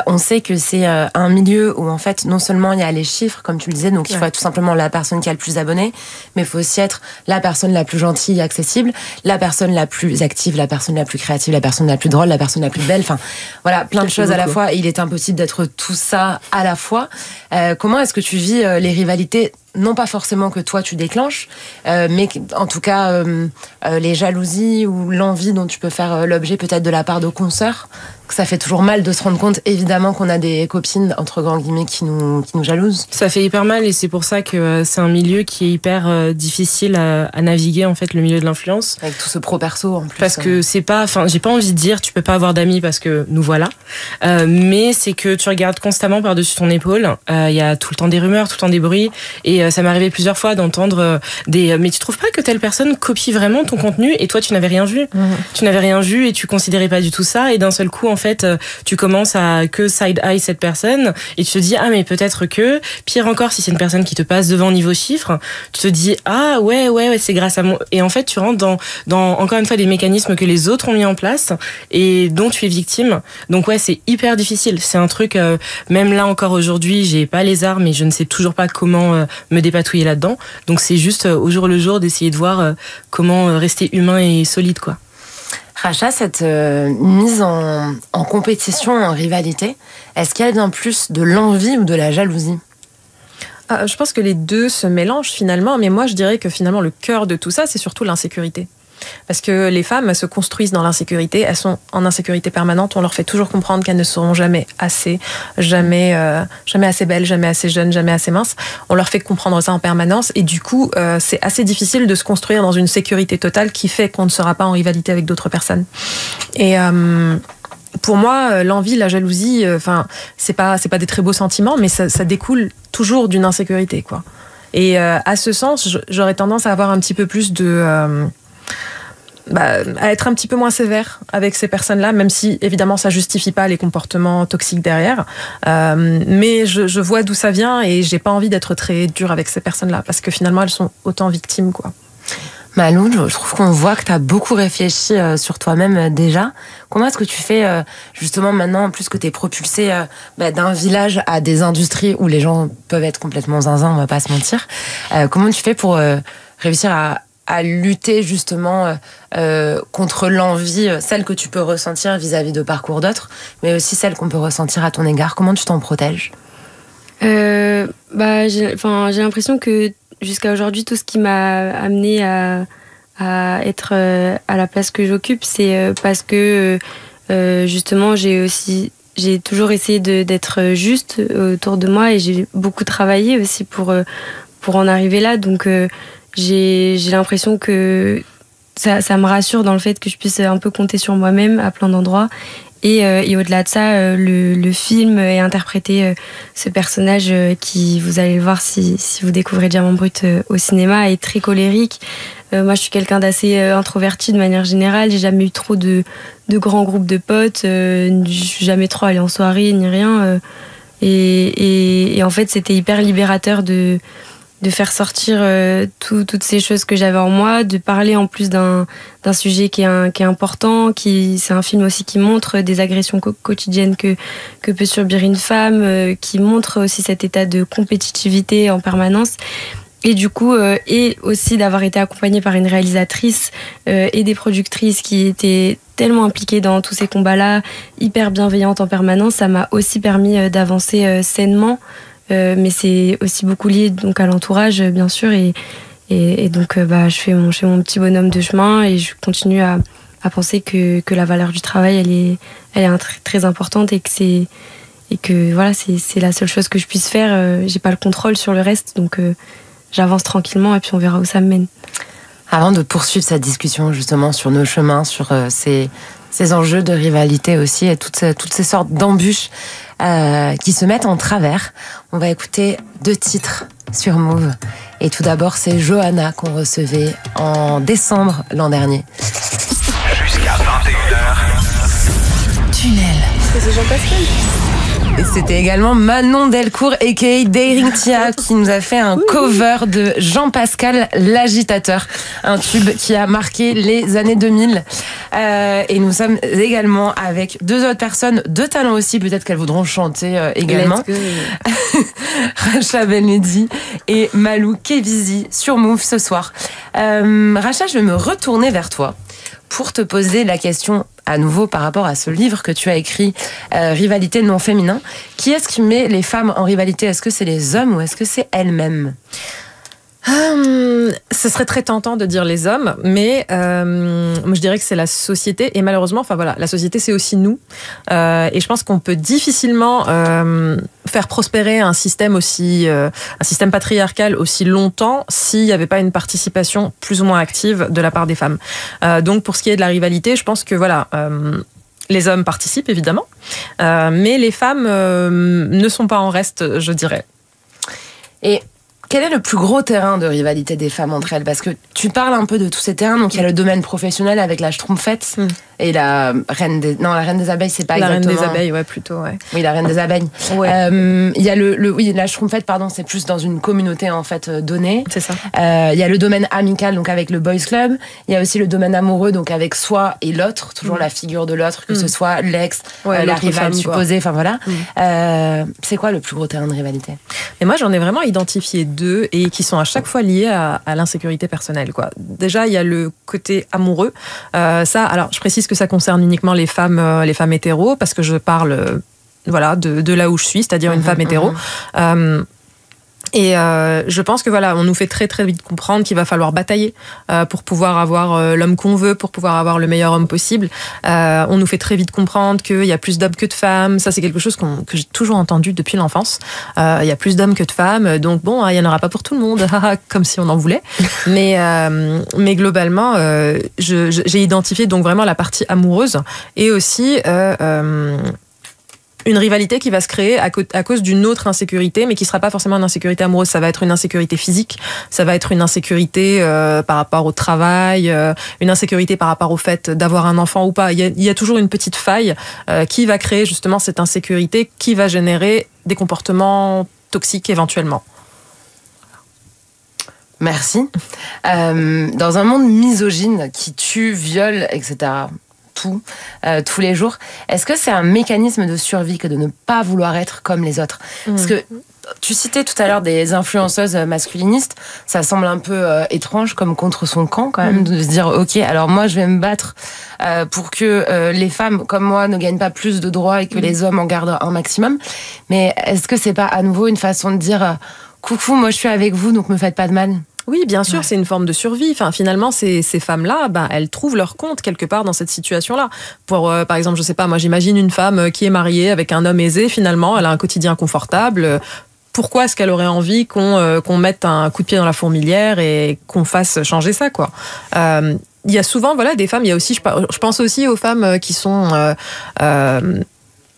On sait que c'est un milieu où, en fait, non seulement il y a les chiffres, comme tu le disais, donc il faut être tout simplement la personne qui a le plus d'abonnés, mais il faut aussi être la personne la plus gentille et accessible, la personne la plus active, la personne la plus créative, la personne la plus drôle, la personne la plus belle. Enfin, voilà, plein de choses à la fois. Et il est impossible d'être tout ça à la fois. Comment est-ce que tu vis les rivalités ? Non pas forcément que toi tu déclenches, mais en tout cas les jalousies ou l'envie dont tu peux faire l'objet peut-être de la part de consoeurs. Ça fait toujours mal de se rendre compte, évidemment, qu'on a des copines, entre grands guillemets, qui nous jalousent. Ça fait hyper mal et c'est pour ça que c'est un milieu qui est hyper difficile à naviguer, en fait, le milieu de l'influence. Avec tout ce pro-perso, en plus. Parce que c'est pas, j'ai pas envie de dire, tu peux pas avoir d'amis parce que nous voilà. Mais c'est que tu regardes constamment par-dessus ton épaule. Il y a tout le temps des rumeurs, tout le temps des bruits. Et ça m'est arrivé plusieurs fois d'entendre mais tu trouves pas que telle personne copie vraiment ton contenu et toi, tu n'avais rien vu. Tu n'avais rien vu et tu considérais pas du tout ça. Et d'un seul coup, en fait, tu commences à que side-eye cette personne et tu te dis, ah, mais peut-être que, pire encore, si c'est une personne qui te passe devant niveau chiffres, tu te dis, ah, ouais, c'est grâce à moi. Et en fait, tu rentres dans encore une fois, des mécanismes que les autres ont mis en place et dont tu es victime. Donc, ouais, c'est hyper difficile. C'est un truc, même là encore aujourd'hui, j'ai pas les armes et je ne sais toujours pas comment me dépatouiller là-dedans. Donc, c'est juste au jour le jour d'essayer de voir comment rester humain et solide, quoi. Racha, cette mise en compétition, en rivalité, est-ce qu'il y a bien plus de l'envie ou de la jalousie ? Je pense que les deux se mélangent finalement, mais moi je dirais que finalement le cœur de tout ça, c'est surtout l'insécurité. Parce que les femmes se construisent dans l'insécurité, elles sont en insécurité permanente, on leur fait toujours comprendre qu'elles ne seront jamais assez, jamais assez belles, jamais assez jeunes, jamais assez minces. On leur fait comprendre ça en permanence et du coup, c'est assez difficile de se construire dans une sécurité totale qui fait qu'on ne sera pas en rivalité avec d'autres personnes. Et pour moi, l'envie, la jalousie, c'est pas des très beaux sentiments, mais ça découle toujours d'une insécurité, quoi. Et à ce sens, j'aurais tendance à avoir un petit peu plus à être un petit peu moins sévère avec ces personnes-là, même si évidemment ça justifie pas les comportements toxiques derrière. Mais je vois d'où ça vient et j'ai pas envie d'être très dure avec ces personnes-là parce que finalement elles sont autant victimes, quoi. Malou, je trouve qu'on voit que tu as beaucoup réfléchi sur toi-même déjà. Comment est-ce que tu fais justement maintenant, en plus que tu es propulsé d'un village à des industries où les gens peuvent être complètement zinzin, on va pas se mentir. Comment tu fais pour réussir à lutter justement contre l'envie, celle que tu peux ressentir vis-à-vis de parcours d'autres, mais aussi celle qu'on peut ressentir à ton égard. Comment tu t'en protèges ? J'ai l'impression que jusqu'à aujourd'hui, tout ce qui m'a amené à être à la place que j'occupe, c'est parce que justement j'ai toujours essayé d'être juste autour de moi et j'ai beaucoup travaillé aussi pour en arriver là. Donc j'ai l'impression que ça me rassure dans le fait que je puisse un peu compter sur moi-même à plein d'endroits. Et au-delà de ça, le film est interprété ce personnage qui, vous allez le voir si vous découvrez Diamant Brut au cinéma, est très colérique. Moi, je suis quelqu'un d'assez introverti de manière générale. J'ai jamais eu trop de grands groupes de potes. Je suis jamais trop allée en soirée ni rien. Et en fait, c'était hyper libérateur de faire sortir toutes ces choses que j'avais en moi, de parler en plus d'un sujet qui est important, c'est un film aussi qui montre des agressions quotidiennes que peut subir une femme, qui montre aussi cet état de compétitivité en permanence. Et du coup, et aussi d'avoir été accompagnée par une réalisatrice et des productrices qui étaient tellement impliquées dans tous ces combats-là, hyper bienveillantes en permanence, ça m'a aussi permis d'avancer sainement. mais c'est aussi beaucoup lié donc à l'entourage, bien sûr, et donc je fais mon petit bonhomme de chemin et je continue à penser que la valeur du travail elle est très importante et que voilà, c'est la seule chose que je puisse faire. J'ai pas le contrôle sur le reste, donc j'avance tranquillement et puis on verra où ça me mène. Avant de poursuivre cette discussion justement sur nos chemins, sur ces enjeux de rivalité aussi et toutes ces sortes d'embûches qui se mettent en travers, on va écouter 2 titres sur Move. Et tout d'abord, c'est Johanna qu'on recevait en décembre l'an dernier. Jusqu'à 21h. Tunnel. C'est Jean-Pascal. Et c'était également Manon Delcourt, a.k.a. Daring Tia, qui nous a fait un cover de Jean-Pascal l'agitateur, un tube qui a marqué les années 2000. Et nous sommes également avec 2 autres personnes de talent aussi, peut-être qu'elles voudront chanter également. Racha Benmedi et Malou Kevizi sur Move ce soir. Racha, je vais me retourner vers toi pour te poser la question à nouveau par rapport à ce livre que tu as écrit, Rivalité non féminin. Qui est-ce qui met les femmes en rivalité ? Est-ce que c'est les hommes ou est-ce que c'est elles-mêmes ? Ce serait très tentant de dire les hommes, mais moi je dirais que c'est la société, et malheureusement, enfin voilà, la société c'est aussi nous, et je pense qu'on peut difficilement faire prospérer un système patriarcal aussi longtemps s'il n'y avait pas une participation plus ou moins active de la part des femmes. Donc pour ce qui est de la rivalité, je pense que voilà. Les hommes participent évidemment, mais les femmes ne sont pas en reste, je dirais. Et quel est le plus gros terrain de rivalité des femmes entre elles ? Parce que tu parles un peu de tous ces terrains, donc il y a le domaine professionnel avec la Schtroumpfette et la reine des abeilles, c'est pas la exactement... reine des abeilles, ouais, plutôt, ouais. Oui, la reine des abeilles. Ouais. Il y a la Schtroumpfette, pardon, c'est plus dans une communauté en fait donnée. C'est ça. Il y a le domaine amical, donc avec le boys club. Il y a aussi le domaine amoureux, donc avec soi et l'autre, toujours la figure de l'autre, que ce soit l'ex, la rivale supposée, enfin voilà. C'est quoi le plus gros terrain de rivalité ? Et moi, j'en ai vraiment identifié 2 et qui sont à chaque fois liés à l'insécurité personnelle, quoi. Déjà, il y a le côté amoureux. Alors, je précise que ça concerne uniquement les femmes hétéros, parce que je parle, de là où je suis, c'est-à-dire une femme hétéro. Et je pense que voilà, on nous fait très très vite comprendre qu'il va falloir batailler pour pouvoir avoir l'homme qu'on veut, pour pouvoir avoir le meilleur homme possible. On nous fait très vite comprendre qu'il y a plus d'hommes que de femmes. Ça, c'est quelque chose que j'ai toujours entendu depuis l'enfance. Il y a plus d'hommes que de femmes, donc bon, il y en aura pas pour tout le monde, comme si on en voulait. Mais globalement, j'ai identifié donc vraiment la partie amoureuse et aussi une rivalité qui va se créer à cause d'une autre insécurité, mais qui sera pas forcément une insécurité amoureuse. Ça va être une insécurité physique, ça va être une insécurité par rapport au travail, une insécurité par rapport au fait d'avoir un enfant ou pas. Il y a toujours une petite faille qui va créer justement cette insécurité, qui va générer des comportements toxiques éventuellement. Merci. Dans un monde misogyne qui tue, viole, etc., tous les jours, est-ce que c'est un mécanisme de survie que de ne pas vouloir être comme les autres ? Parce que tu citais tout à l'heure des influenceuses masculinistes, ça semble un peu étrange comme contre son camp quand même, de se dire ok, alors moi je vais me battre pour que les femmes comme moi ne gagnent pas plus de droits et que les hommes en gardent un maximum. Mais est-ce que c'est pas à nouveau une façon de dire coucou, moi je suis avec vous, donc me faites pas de mal ? Oui, bien sûr, c'est une forme de survie. Enfin, finalement, ces femmes-là, elles trouvent leur compte quelque part dans cette situation-là. Par exemple, je sais pas, moi j'imagine une femme qui est mariée avec un homme aisé, finalement, elle a un quotidien confortable. Pourquoi est-ce qu'elle aurait envie qu'on mette un coup de pied dans la fourmilière et qu'on fasse changer ça, quoi ? Il y a souvent, des femmes, il y a aussi, je pense aussi aux femmes qui sont...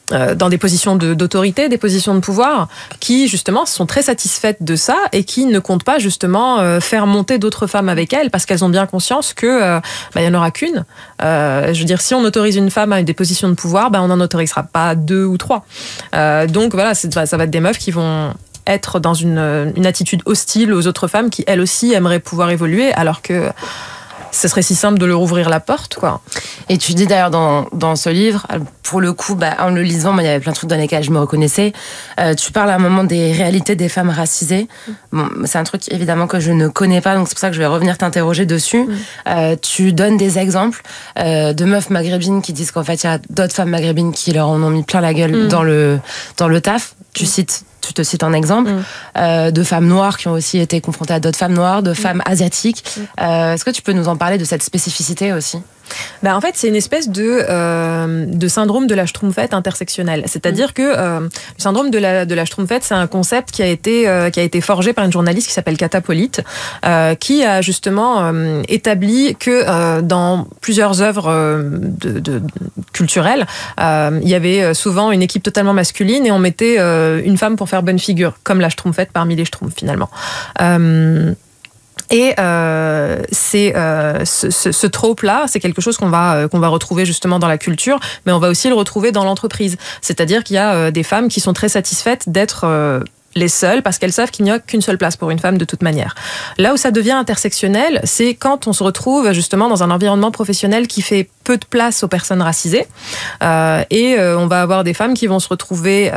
dans des positions d'autorité, des positions de pouvoir, qui justement sont très satisfaites de ça et qui ne comptent pas justement faire monter d'autres femmes avec elles parce qu'elles ont bien conscience que il y en aura qu'une. Je veux dire, si on autorise une femme à des positions de pouvoir, on n'en autorisera pas 2 ou 3. Donc voilà, ça va être des meufs qui vont être dans une attitude hostile aux autres femmes qui elles aussi aimeraient pouvoir évoluer, alors que ce serait si simple de leur ouvrir la porte, quoi. Et tu dis d'ailleurs dans ce livre, pour le coup, en le lisant, il y avait plein de trucs dans lesquels je me reconnaissais. Tu parles à un moment des réalités des femmes racisées. Bon, c'est un truc évidemment que je ne connais pas, donc c'est pour ça que je vais revenir t'interroger dessus. Tu donnes des exemples de meufs maghrébines qui disent qu'en fait, il y a d'autres femmes maghrébines qui leur en ont mis plein la gueule dans le taf. Tu te cites un exemple de femmes noires qui ont aussi été confrontées à d'autres femmes noires, de femmes asiatiques. Est-ce que tu peux nous en parler de cette spécificité aussi ? En fait, c'est une espèce de syndrome de la Schtroumpfette intersectionnelle. C'est-à-dire que le syndrome de la Schtroumpfette, c'est un concept qui a été forgé par une journaliste qui s'appelle Kata Polite, qui a justement établi que dans plusieurs œuvres culturelles, il y avait souvent une équipe totalement masculine et on mettait une femme pour faire bonne figure, comme la Schtroumpfette parmi les Schtroumpfs finalement. Et ce trope-là, c'est quelque chose qu'on va retrouver justement dans la culture, mais on va aussi le retrouver dans l'entreprise. C'est-à-dire qu'il y a des femmes qui sont très satisfaites d'être les seules parce qu'elles savent qu'il n'y a qu'une seule place pour une femme de toute manière. Là où ça devient intersectionnel, c'est quand on se retrouve justement dans un environnement professionnel qui fait peu de place aux personnes racisées et on va avoir des femmes qui vont se retrouver...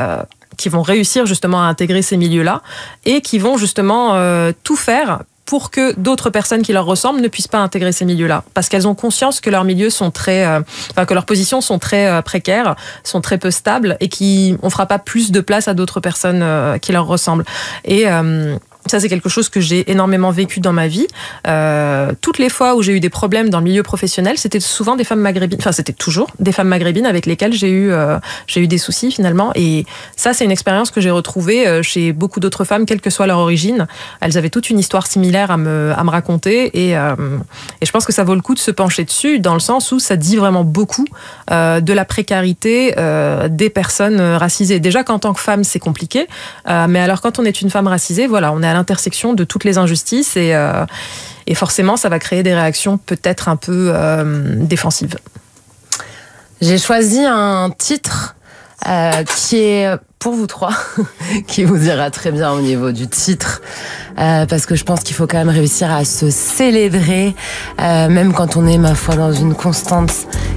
qui vont réussir justement à intégrer ces milieux-là et qui vont justement tout faire pour que d'autres personnes qui leur ressemblent ne puissent pas intégrer ces milieux-là. Parce qu'elles ont conscience que leurs milieux sont que leurs positions sont très précaires, sont très peu stables et qu'on ne fera pas plus de place à d'autres personnes qui leur ressemblent. Et ça, c'est quelque chose que j'ai énormément vécu dans ma vie. Toutes les fois où j'ai eu des problèmes dans le milieu professionnel, c'était souvent des femmes maghrébines, enfin c'était toujours des femmes maghrébines avec lesquelles j'ai eu des soucis finalement. Et ça, c'est une expérience que j'ai retrouvée chez beaucoup d'autres femmes, quelle que soit leur origine. Elles avaient toute une histoire similaire à me raconter et je pense que ça vaut le coup de se pencher dessus dans le sens où ça dit vraiment beaucoup de la précarité des personnes racisées. Déjà qu'en tant que femme, c'est compliqué, mais alors quand on est une femme racisée, voilà, on est à l'intersection de toutes les injustices et forcément ça va créer des réactions peut-être un peu défensive. J'ai choisi un titre qui est pour vous trois, qui vous ira très bien au niveau du titre, parce que je pense qu'il faut quand même réussir à se célébrer, même quand on est, ma foi, dans une constante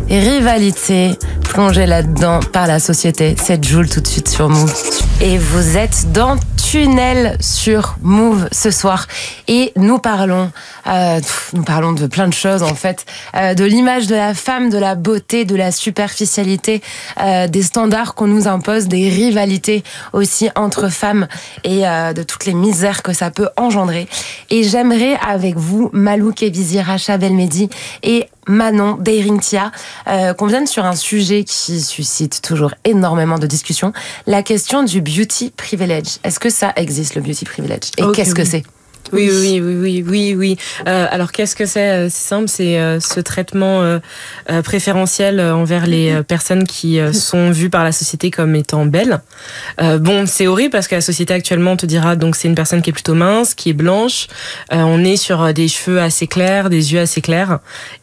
rivalité, plongée là-dedans par la société. C'est Jul tout de suite sur Move. Et vous êtes dans Tunnel sur Move ce soir. Et nous parlons de plein de choses, en fait, de l'image de la femme, de la beauté, de la superficialité, des standards qu'on nous impose, des rivalités aussi entre femmes et de toutes les misères que ça peut engendrer. Et j'aimerais avec vous, Malouk Evizi, Racha Belmedi et Manon Deirintia, qu'on vienne sur un sujet qui suscite toujours énormément de discussions, la question du beauty privilege. Est-ce que ça existe, le beauty privilege ? Et qu'est-ce que c'est ? Oui. Alors qu'est-ce que c'est ? C'est simple, c'est ce traitement préférentiel envers les personnes qui sont vues par la société comme étant belles. Bon, c'est horrible parce que la société actuellement te dira donc c'est une personne qui est plutôt mince, qui est blanche. On est sur des cheveux assez clairs, des yeux assez clairs,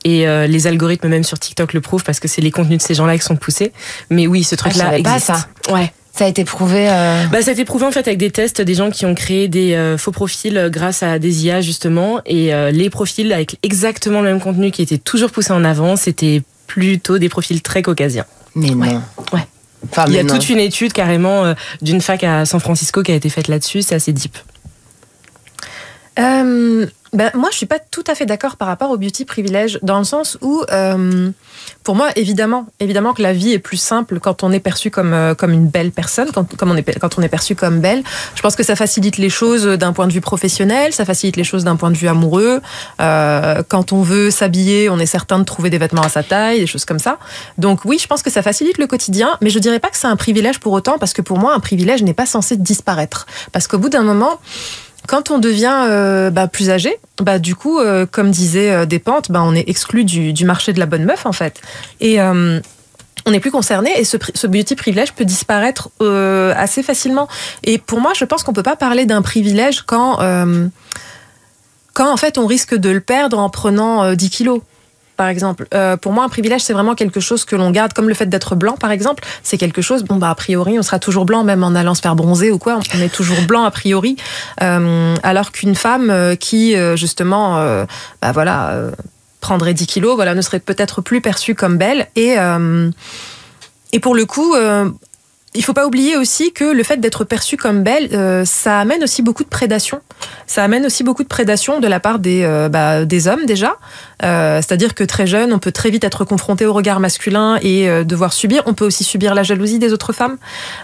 et les algorithmes même sur TikTok le prouvent parce que c'est les contenus de ces gens-là qui sont poussés. Mais oui, ce truc-là existe. Pas ça. Ouais. Ça a été prouvé Ça a été prouvé en fait avec des tests, des gens qui ont créé des faux profils grâce à des IA justement, et les profils avec exactement le même contenu qui était toujours poussé en avant, c'était plutôt des profils très caucasiens. Mais non. Ouais. Enfin, il y a toute une étude carrément d'une fac à San Francisco qui a été faite là-dessus, c'est assez deep. Moi, je suis pas tout à fait d'accord par rapport au beauty privilège, dans le sens où, pour moi, évidemment que la vie est plus simple quand on est perçu comme une belle personne, quand on est perçu comme belle. Je pense que ça facilite les choses d'un point de vue professionnel, ça facilite les choses d'un point de vue amoureux. Quand on veut s'habiller, on est certain de trouver des vêtements à sa taille, des choses comme ça. Donc oui, je pense que ça facilite le quotidien, mais je dirais pas que c'est un privilège pour autant, parce que pour moi, un privilège n'est pas censé disparaître. Parce qu'au bout d'un moment, quand on devient plus âgé, du coup, comme disait Despentes, on est exclu du marché de la bonne meuf, en fait. Et on n'est plus concerné, et ce beauty privilège peut disparaître assez facilement. Et pour moi, je pense qu'on peut pas parler d'un privilège quand en fait, on risque de le perdre en prenant 10 kilos. Par exemple, pour moi, un privilège, c'est vraiment quelque chose que l'on garde, comme le fait d'être blanc, par exemple. C'est quelque chose, a priori, on sera toujours blanc, même en allant se faire bronzer ou quoi, on est toujours blanc a priori. Alors qu'une femme qui, justement, prendrait 10 kilos, ne serait peut-être plus perçue comme belle. Et pour le coup, il faut pas oublier aussi que le fait d'être perçu comme belle, ça amène aussi beaucoup de prédation. Ça amène aussi beaucoup de prédation de la part des hommes déjà. C'est-à-dire que très jeune, on peut très vite être confronté au regard masculin et devoir subir. On peut aussi subir la jalousie des autres femmes.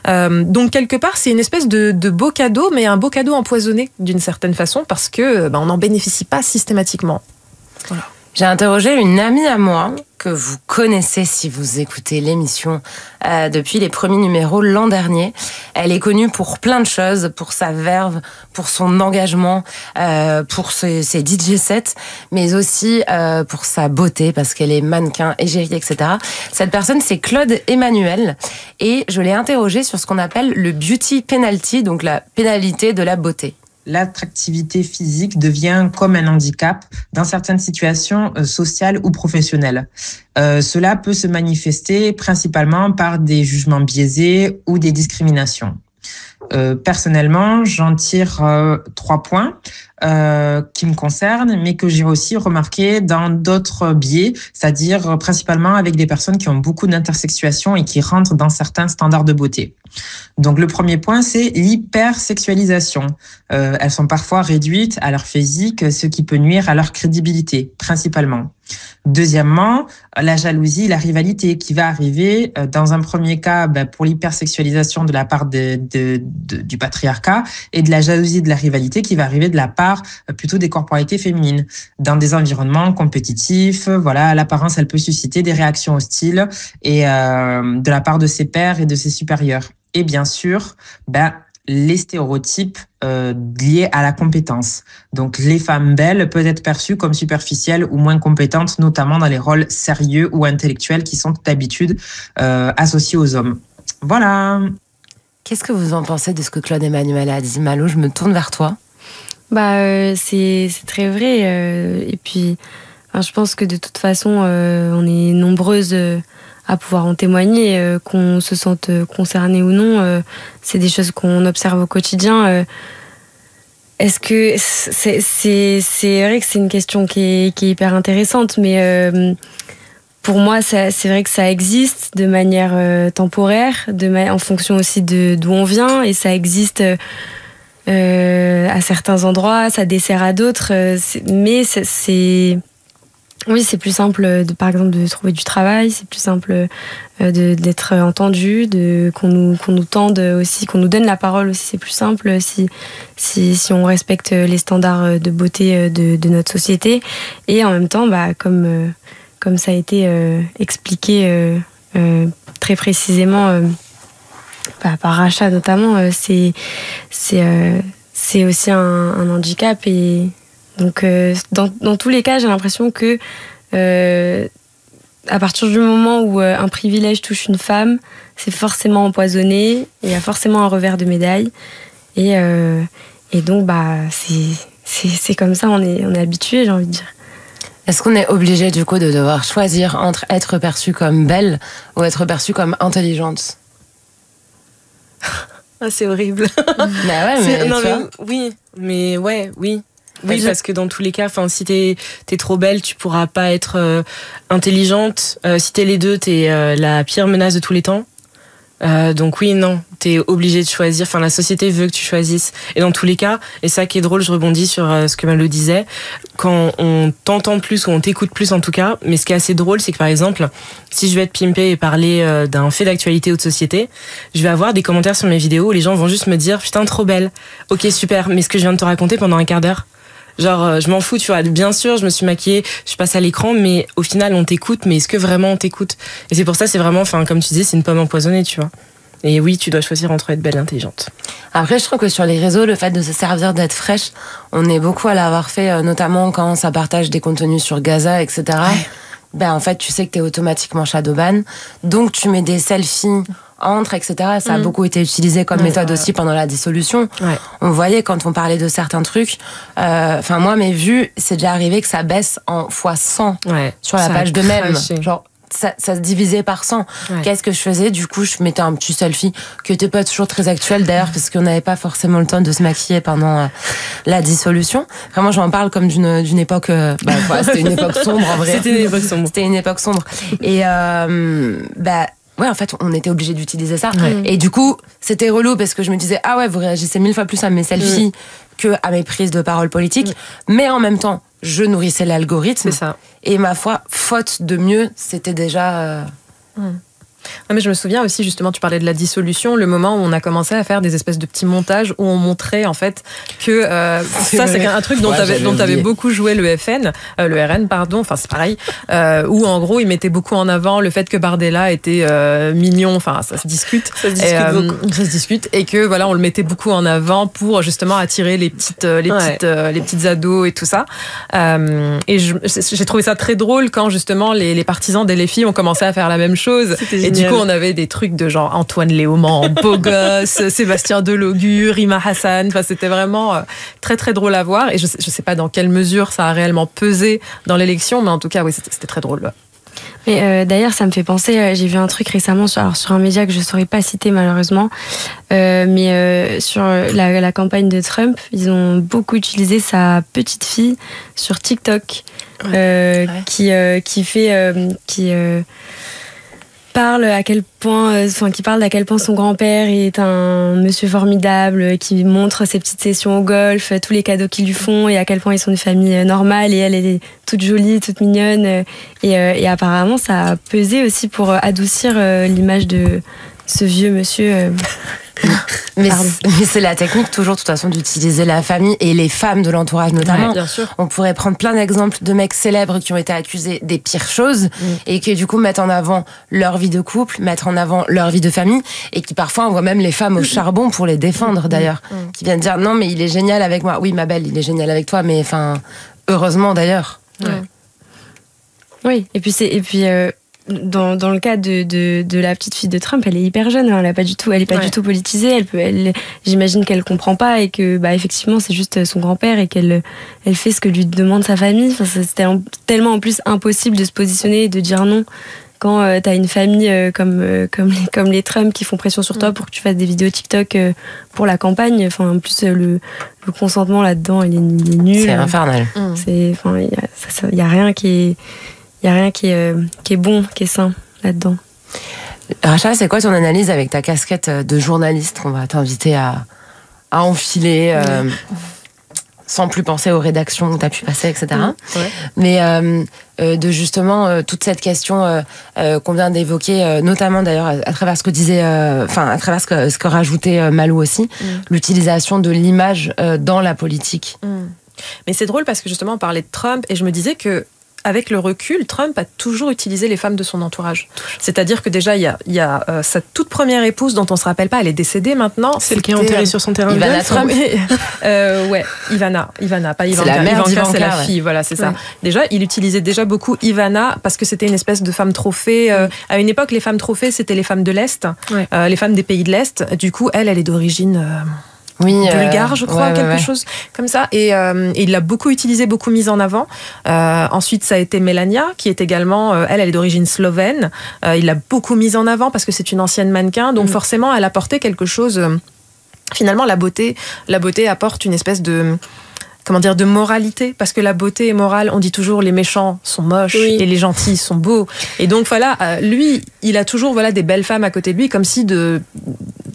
Donc quelque part, c'est une espèce de beau cadeau, mais un beau cadeau empoisonné d'une certaine façon parce que on n'en bénéficie pas systématiquement. Voilà. J'ai interrogé une amie à moi que vous connaissez si vous écoutez l'émission depuis les premiers numéros l'an dernier. Elle est connue pour plein de choses, pour sa verve, pour son engagement, pour ses DJ sets, mais aussi pour sa beauté parce qu'elle est mannequin, égérie, etc. Cette personne, c'est Claude Emmanuel et je l'ai interrogée sur ce qu'on appelle le beauty penalty, donc la pénalité de la beauté. L'attractivité physique devient comme un handicap dans certaines situations sociales ou professionnelles. Cela peut se manifester principalement par des jugements biaisés ou des discriminations. Personnellement, j'en tire 3 points qui me concernent, mais que j'ai aussi remarqué dans d'autres biais, c'est-à-dire principalement avec des personnes qui ont beaucoup d'intersexuation et qui rentrent dans certains standards de beauté. Donc le premier point, c'est l'hypersexualisation. Elles sont parfois réduites à leur physique, ce qui peut nuire à leur crédibilité, principalement. Deuxièmement, la jalousie, la rivalité qui va arriver dans un premier cas pour l'hypersexualisation de la part du patriarcat et de la jalousie de la rivalité qui va arriver de la part plutôt des corporalités féminines. Dans des environnements compétitifs, voilà, l'apparence, elle peut susciter des réactions hostiles et de la part de ses pairs et de ses supérieurs. Et bien sûr, les stéréotypes liés à la compétence. Donc, les femmes belles peuvent être perçues comme superficielles ou moins compétentes, notamment dans les rôles sérieux ou intellectuels qui sont d'habitude associés aux hommes. Voilà. Qu'est-ce que vous en pensez de ce que Claude Emmanuel a dit, Malo? Je me tourne vers toi. C'est très vrai. Et puis, je pense que de toute façon, on est nombreuses à pouvoir en témoigner, qu'on se sente concerné ou non. C'est des choses qu'on observe au quotidien. Est-ce que c'est vrai que c'est une question qui est hyper intéressante, mais pour moi, c'est vrai que ça existe de manière temporaire, en fonction aussi d'où on vient, et ça existe à certains endroits, ça dessert à d'autres, mais oui, c'est plus simple, par exemple, de trouver du travail, c'est plus simple d'être entendu, qu'on nous tende aussi, qu'on nous donne la parole aussi, c'est plus simple si on respecte les standards de beauté de notre société. Et en même temps, comme ça a été expliqué très précisément par Racha notamment, c'est aussi un handicap. Et donc dans tous les cas, j'ai l'impression que à partir du moment où un privilège touche une femme, c'est forcément empoisonné, il y a forcément un revers de médaille, et donc c'est comme ça, on est habitué, j'ai envie de dire. Est-ce qu'on est obligé du coup de devoir choisir entre être perçue comme belle ou être perçue comme intelligente? C'est horrible. Oui, parce que dans tous les cas, si t'es trop belle, tu pourras pas être intelligente. Si t'es les deux, t'es la pire menace de tous les temps. Donc oui, non, t'es obligé de choisir. La société veut que tu choisisses. Et dans tous les cas, et ça qui est drôle, je rebondis sur ce que Malo disait, quand on t'entend plus ou on t'écoute plus en tout cas, mais ce qui est assez drôle, c'est que par exemple, si je vais être pimpée et parler d'un fait d'actualité ou de société, je vais avoir des commentaires sur mes vidéos où les gens vont juste me dire « Putain, trop belle. Ok, super, mais ce que je viens de te raconter pendant un quart d'heure ?» Genre, je m'en fous, tu vois. Bien sûr, je me suis maquillée, je passe à l'écran, mais au final, on t'écoute. Mais est-ce que vraiment on t'écoute? Et c'est pour ça, c'est vraiment, comme tu disais, c'est une pomme empoisonnée, tu vois. Et oui, tu dois choisir entre être belle et intelligente. Après, je trouve que sur les réseaux, le fait de se servir d'être fraîche, on est beaucoup à l'avoir fait, notamment quand ça partage des contenus sur Gaza, etc. Ouais. En fait, tu sais que t'es automatiquement shadowban. Donc, tu mets des selfies entre, etc. Ça a beaucoup été utilisé comme méthode aussi pendant la dissolution. Ouais. On voyait quand on parlait de certains trucs. Moi, mes vues, c'est déjà arrivé que ça baisse en x100 sur la page de même. Genre, ça se divisait par 100. Ouais. Qu'est-ce que je faisais? Du coup, je mettais un petit selfie qui n'était pas toujours très actuel d'ailleurs, parce qu'on n'avait pas forcément le temps de se maquiller pendant la dissolution. Vraiment, j'en parle comme d'une époque. C'était une époque sombre en vrai. C'était une époque sombre. C'était une époque sombre. Et ouais, en fait, on était obligé d'utiliser ça. Ouais. Et du coup, c'était relou parce que je me disais, ah ouais, vous réagissez 1000 fois plus à mes selfies que à mes prises de parole politiques. Mais en même temps, je nourrissais l'algorithme. C'est ça. Et ma foi, faute de mieux, c'était déjà... Non, mais je me souviens aussi, justement, tu parlais de la dissolution, le moment où on a commencé à faire des espèces de petits montages où on montrait en fait que ça, c'est un truc dont t'avais beaucoup joué le RN, pardon, enfin c'est pareil, où en gros, ils mettaient beaucoup en avant le fait que Bardella était mignon, enfin ça se discute. Ça se discute, et que voilà, on le mettait beaucoup en avant pour justement attirer les petites ados et tout ça. Et j'ai trouvé ça très drôle quand justement les partisans des LFI ont commencé à faire la même chose. Et du coup, on avait des trucs de genre Antoine Léaumont, beau gosse, Sébastien Delogu, Rima Hassan. Enfin, c'était vraiment très très drôle à voir. Et je sais pas dans quelle mesure ça a réellement pesé dans l'élection, mais en tout cas, oui, c'était très drôle. Mais d'ailleurs, ça me fait penser, j'ai vu un truc récemment sur un média que je ne saurais pas citer malheureusement, mais sur la campagne de Trump, ils ont beaucoup utilisé sa petite fille sur TikTok, qui parle à quel point, qui parle d'à quel point son grand-père est un monsieur formidable, qui montre ses petites sessions au golf, tous les cadeaux qu'ils lui font et à quel point ils sont une famille normale et elle est toute jolie, toute mignonne et apparemment ça a pesé aussi pour adoucir l'image de ce vieux monsieur. Mais c'est la technique toujours de toute façon d'utiliser la famille et les femmes de l'entourage notamment. Ouais, bien sûr. On pourrait prendre plein d'exemples de mecs célèbres qui ont été accusés des pires choses et qui du coup mettent en avant leur vie de couple, mettre en avant leur vie de famille et qui parfois envoient même les femmes au charbon pour les défendre d'ailleurs. Qui viennent dire non mais il est génial avec moi. Oui ma belle, il est génial avec toi mais enfin heureusement d'ailleurs. Ouais. Oui et puis dans le cas de la petite fille de Trump, elle est hyper jeune, elle est pas du tout politisée, j'imagine qu'elle comprend pas et que effectivement c'est juste son grand-père et qu'elle fait ce que lui demande sa famille. Enfin, c'était tellement en plus impossible de se positionner et de dire non quand t'as une famille comme les Trump qui font pression sur toi pour que tu fasses des vidéos TikTok pour la campagne. Enfin, en plus le consentement là-dedans il est nul. C'est infernal. Il y a rien qui est bon, qui est sain là-dedans. Racha, c'est quoi ton analyse avec ta casquette de journaliste qu'on va t'inviter à enfiler sans plus penser aux rédactions où tu as pu passer, etc. Mais de justement toute cette question qu'on vient d'évoquer, notamment d'ailleurs à travers ce que disait, à travers ce que rajoutait Malou aussi, l'utilisation de l'image dans la politique. Mais c'est drôle parce que justement on parlait de Trump et je me disais que avec le recul, Trump a toujours utilisé les femmes de son entourage. C'est-à-dire que déjà, il y a sa toute première épouse, dont on ne se rappelle pas, elle est décédée maintenant. Celle qui est enterrée sur son terrain de Ivana golf. Trump. Ivana, pas Ivanka. C'est la mère Ivanka, c'est la ouais. fille, voilà, c'est ça. Déjà, il utilisait déjà beaucoup Ivana parce que c'était une espèce de femme trophée. À une époque, les femmes trophées, c'était les femmes de l'Est, les femmes des pays de l'Est. Du coup, elle est d'origine... bulgare, je crois, quelque chose comme ça. Et il l'a beaucoup utilisé, beaucoup mis en avant. Ensuite, ça a été Melania, qui est également, elle est d'origine slovène. Il l'a beaucoup mise en avant parce que c'est une ancienne mannequin. Donc forcément, elle apportait quelque chose. Finalement, la beauté apporte une espèce de moralité, parce que la beauté est morale. On dit toujours les méchants sont moches et les gentils sont beaux. Et donc voilà, lui, il a toujours des belles femmes à côté de lui, comme si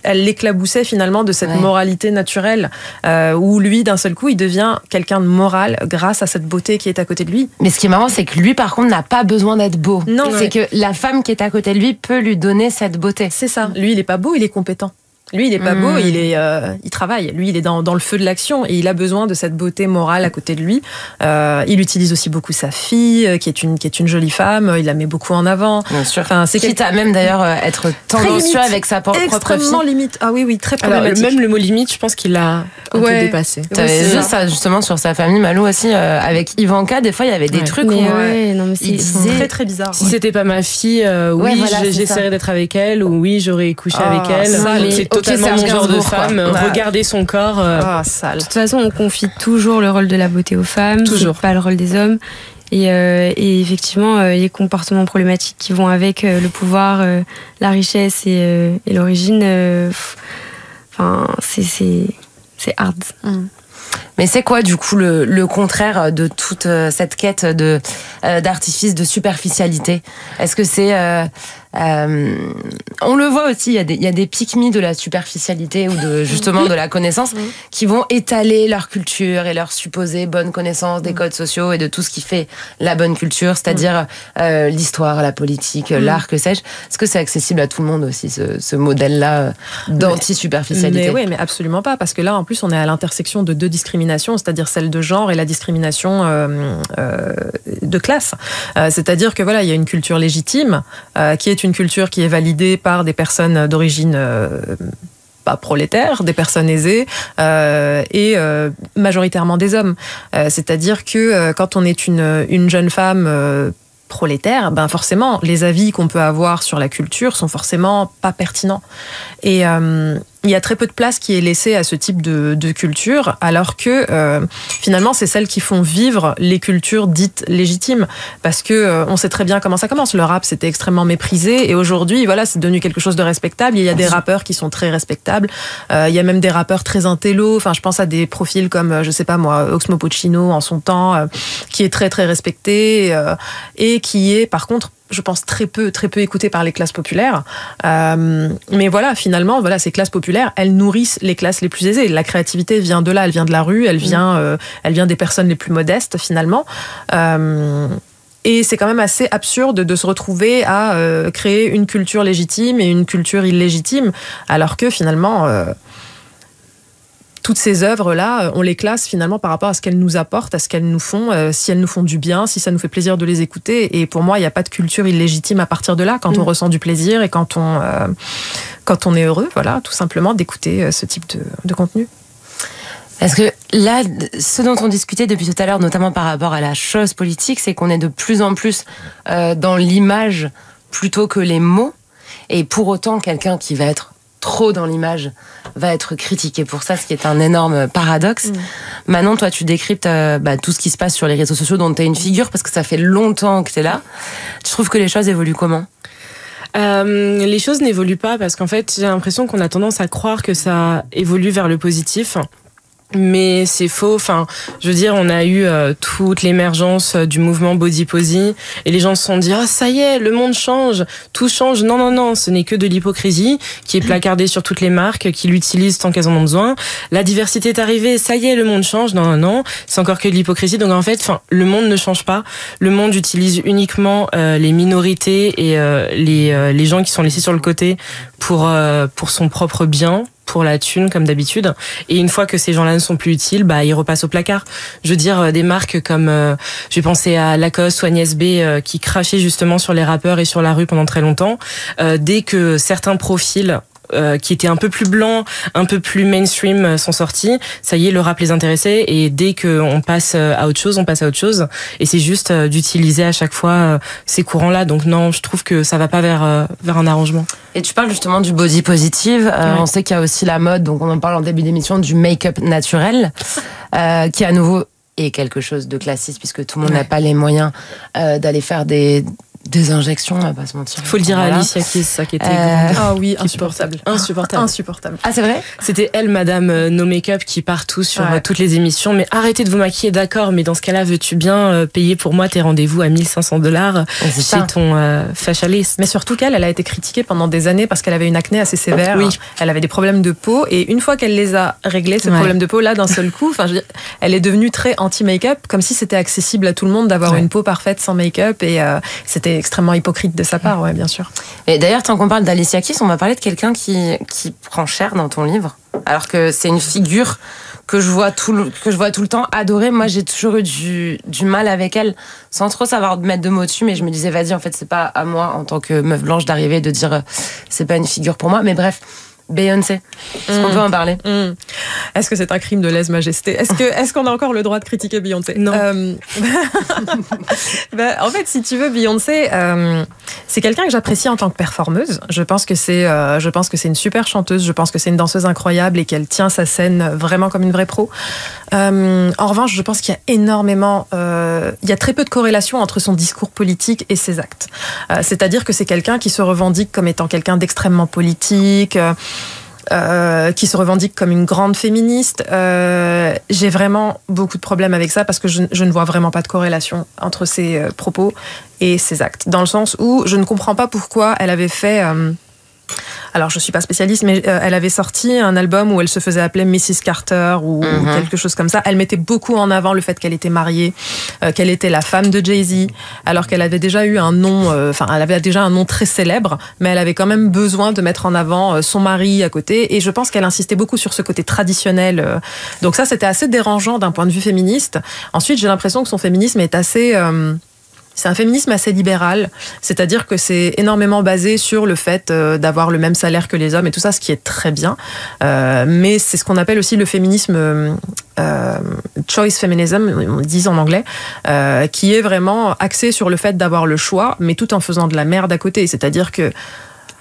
elle l'éclaboussait finalement de cette moralité naturelle, où lui, d'un seul coup, il devient quelqu'un de moral grâce à cette beauté qui est à côté de lui. Mais ce qui est marrant, c'est que lui, par contre, n'a pas besoin d'être beau. Non, c'est que la femme qui est à côté de lui peut lui donner cette beauté. C'est ça. Lui, il est pas beau, il est compétent. Lui, il est pas beau, il travaille. Lui, il est dans le feu de l'action et il a besoin de cette beauté morale à côté de lui. Il utilise aussi beaucoup sa fille, qui est une jolie femme. Il la met beaucoup en avant. Bien sûr. Enfin, c'est quitte à même d'ailleurs être tendancieux avec sa propre fille. Extrêmement limite. Ah oui, très problématique. Alors, même le mot limite, je pense qu'il l'a un peu dépassé. T'avais vu ça justement sur sa famille, Malou aussi, avec Ivanka. Des fois, il y avait des trucs où il disait très très bizarre. Si c'était pas ma fille, j'essaierais d'être avec elle, ou oui, j'aurais couché avec elle. C'est totalement mon genre de femme. Regarder son corps. Sale. De toute façon, on confie toujours le rôle de la beauté aux femmes, toujours. Pas le rôle des hommes. Et effectivement, les comportements problématiques qui vont avec le pouvoir, la richesse et l'origine, c'est hard. Mais c'est quoi du coup le contraire de toute cette quête d'artifice, de superficialité? Est-ce que c'est on le voit aussi, il y a des pique-me de la superficialité ou justement de la connaissance qui vont étaler leur culture et leur supposée bonne connaissance des codes sociaux et de tout ce qui fait la bonne culture, c'est-à-dire l'histoire, la politique, l'art, que sais-je. Est-ce que c'est accessible à tout le monde aussi, ce modèle-là d'anti-superficialité? Mais absolument pas, parce que là, en plus, on est à l'intersection de deux discriminations, c'est-à-dire celle de genre et la discrimination de classe. C'est-à-dire que voilà, il y a une culture légitime qui est une culture qui est validée par des personnes d'origine pas prolétaires, des personnes aisées et majoritairement des hommes. C'est-à-dire que quand on est une jeune femme prolétaire, ben forcément, les avis qu'on peut avoir sur la culture sont forcément pas pertinents. Et il y a très peu de place qui est laissée à ce type de culture, alors que finalement, c'est celles qui font vivre les cultures dites légitimes. Parce que on sait très bien comment ça commence. Le rap, c'était extrêmement méprisé, et aujourd'hui, voilà, c'est devenu quelque chose de respectable. Il y a des rappeurs qui sont très respectables. Il y a même des rappeurs très intello. Enfin, je pense à des profils comme, je sais pas moi, Oxmo Puccino en son temps, qui est très très respecté et qui est, par contre, je pense très peu écouté par les classes populaires. Mais voilà, finalement, voilà, ces classes populaires, elles nourrissent les classes les plus aisées. La créativité vient de là, elle vient de la rue, elle vient des personnes les plus modestes, finalement. Et c'est quand même assez absurde de se retrouver à créer une culture légitime et une culture illégitime, alors que finalement... toutes ces œuvres-là, on les classe finalement par rapport à ce qu'elles nous apportent, à ce qu'elles nous font, si elles nous font du bien, si ça nous fait plaisir de les écouter. Et pour moi, il n'y a pas de culture illégitime à partir de là, quand on ressent du plaisir et quand on est heureux, voilà, tout simplement d'écouter ce type de contenu. Parce que là, ce dont on discutait depuis tout à l'heure, notamment par rapport à la chose politique, c'est qu'on est de plus en plus dans l'image plutôt que les mots. Et pour autant, quelqu'un qui va être trop dans l'image va être critiqué pour ça, ce qui est un énorme paradoxe. Manon, toi, tu décryptes tout ce qui se passe sur les réseaux sociaux dont tu es une figure, parce que ça fait longtemps que tu es là. Tu trouves que les choses évoluent comment ? Les choses n'évoluent pas, parce qu'en fait, j'ai l'impression qu'on a tendance à croire que ça évolue vers le positif. Mais c'est faux. Enfin, je veux dire, on a eu toute l'émergence du mouvement Body Posy et les gens se sont dit, ah, ça y est, le monde change, tout change. Non, non, non, ce n'est que de l'hypocrisie qui est placardée sur toutes les marques qui l'utilisent tant qu'elles en ont besoin. La diversité est arrivée, ça y est, le monde change. Non, non, non, c'est encore que de l'hypocrisie. Donc en fait, le monde ne change pas. Le monde utilise uniquement les minorités et les gens qui sont laissés sur le côté pour son propre bien, pour la thune comme d'habitude, et une fois que ces gens-là ne sont plus utiles, ils repassent au placard. Je veux dire, des marques comme je vais penser à Lacoste ou Agnès B qui crachaient justement sur les rappeurs et sur la rue pendant très longtemps. Dès que certains profils qui étaient un peu plus blancs, un peu plus mainstream sont sortis, ça y est, le rap les intéressait, et dès qu'on passe à autre chose, on passe à autre chose, et c'est juste d'utiliser à chaque fois ces courants-là. Donc non, je trouve que ça va pas vers un arrangement. Et tu parles justement du body positive, on sait qu'il y a aussi la mode, donc on en parle en début d'émission, du make-up naturel, qui à nouveau est quelque chose de classiste, puisque tout le monde n'a pas les moyens d'aller faire des injections, on va pas se mentir. Faut le dire à Alicia Keys, ça qui était ah oui, insupportable. Insupportable. Ah, c'est vrai ? C'était elle, madame No Make-up, qui partout sur toutes les émissions. Mais arrêtez de vous maquiller, d'accord, mais dans ce cas-là, veux-tu bien payer pour moi tes rendez-vous à $1 500 chez ton fashioniste? Mais surtout qu'elle a été critiquée pendant des années parce qu'elle avait une acné assez sévère. Oui. Elle avait des problèmes de peau, et une fois qu'elle les a réglés, ces problèmes de peau, là, d'un seul coup, elle est devenue très anti-make-up, comme si c'était accessible à tout le monde d'avoir une peau parfaite sans make-up, et c'était extrêmement hypocrite de sa part, bien sûr. Et d'ailleurs, tant qu'on parle d'Alicia Keys, on va parler de quelqu'un qui prend cher dans ton livre, alors que c'est une figure que je vois tout le temps adorer. Moi, j'ai toujours eu du mal avec elle, sans trop savoir mettre de mots dessus, mais je me disais, vas-y, en fait, c'est pas à moi, en tant que meuf blanche, d'arriver et de dire c'est pas une figure pour moi. Mais bref, Beyoncé, est-ce qu'on peut en parler ? Est-ce que c'est un crime de lèse-majesté ? Est-ce qu'on a encore le droit de critiquer Beyoncé ? Non. En fait, si tu veux, Beyoncé, c'est quelqu'un que j'apprécie en tant que performeuse. Je pense que c'est une super chanteuse. Je pense que c'est une danseuse incroyable et qu'elle tient sa scène vraiment comme une vraie pro. En revanche, je pense qu'il y a énormément, il y a très peu de corrélation entre son discours politique et ses actes. C'est-à-dire que c'est quelqu'un qui se revendique comme étant quelqu'un d'extrêmement politique. qui se revendique comme une grande féministe. J'ai vraiment beaucoup de problèmes avec ça parce que je ne vois vraiment pas de corrélation entre ses propos et ses actes. Dans le sens où je ne comprends pas pourquoi elle avait fait... alors, je suis pas spécialiste, mais elle avait sorti un album où elle se faisait appeler Mrs. Carter ou quelque chose comme ça. Elle mettait beaucoup en avant le fait qu'elle était mariée, qu'elle était la femme de Jay-Z, alors qu'elle avait déjà eu un nom, elle avait déjà un nom très célèbre, mais elle avait quand même besoin de mettre en avant son mari à côté. Et je pense qu'elle insistait beaucoup sur ce côté traditionnel. Donc ça, c'était assez dérangeant d'un point de vue féministe. Ensuite, j'ai l'impression que son féminisme est assez... c'est un féminisme assez libéral, c'est-à-dire que c'est énormément basé sur le fait d'avoir le même salaire que les hommes et tout ça, ce qui est très bien. Mais c'est ce qu'on appelle aussi le féminisme choice feminism, on dit en anglais, qui est vraiment axé sur le fait d'avoir le choix, mais tout en faisant de la merde à côté. C'est-à-dire que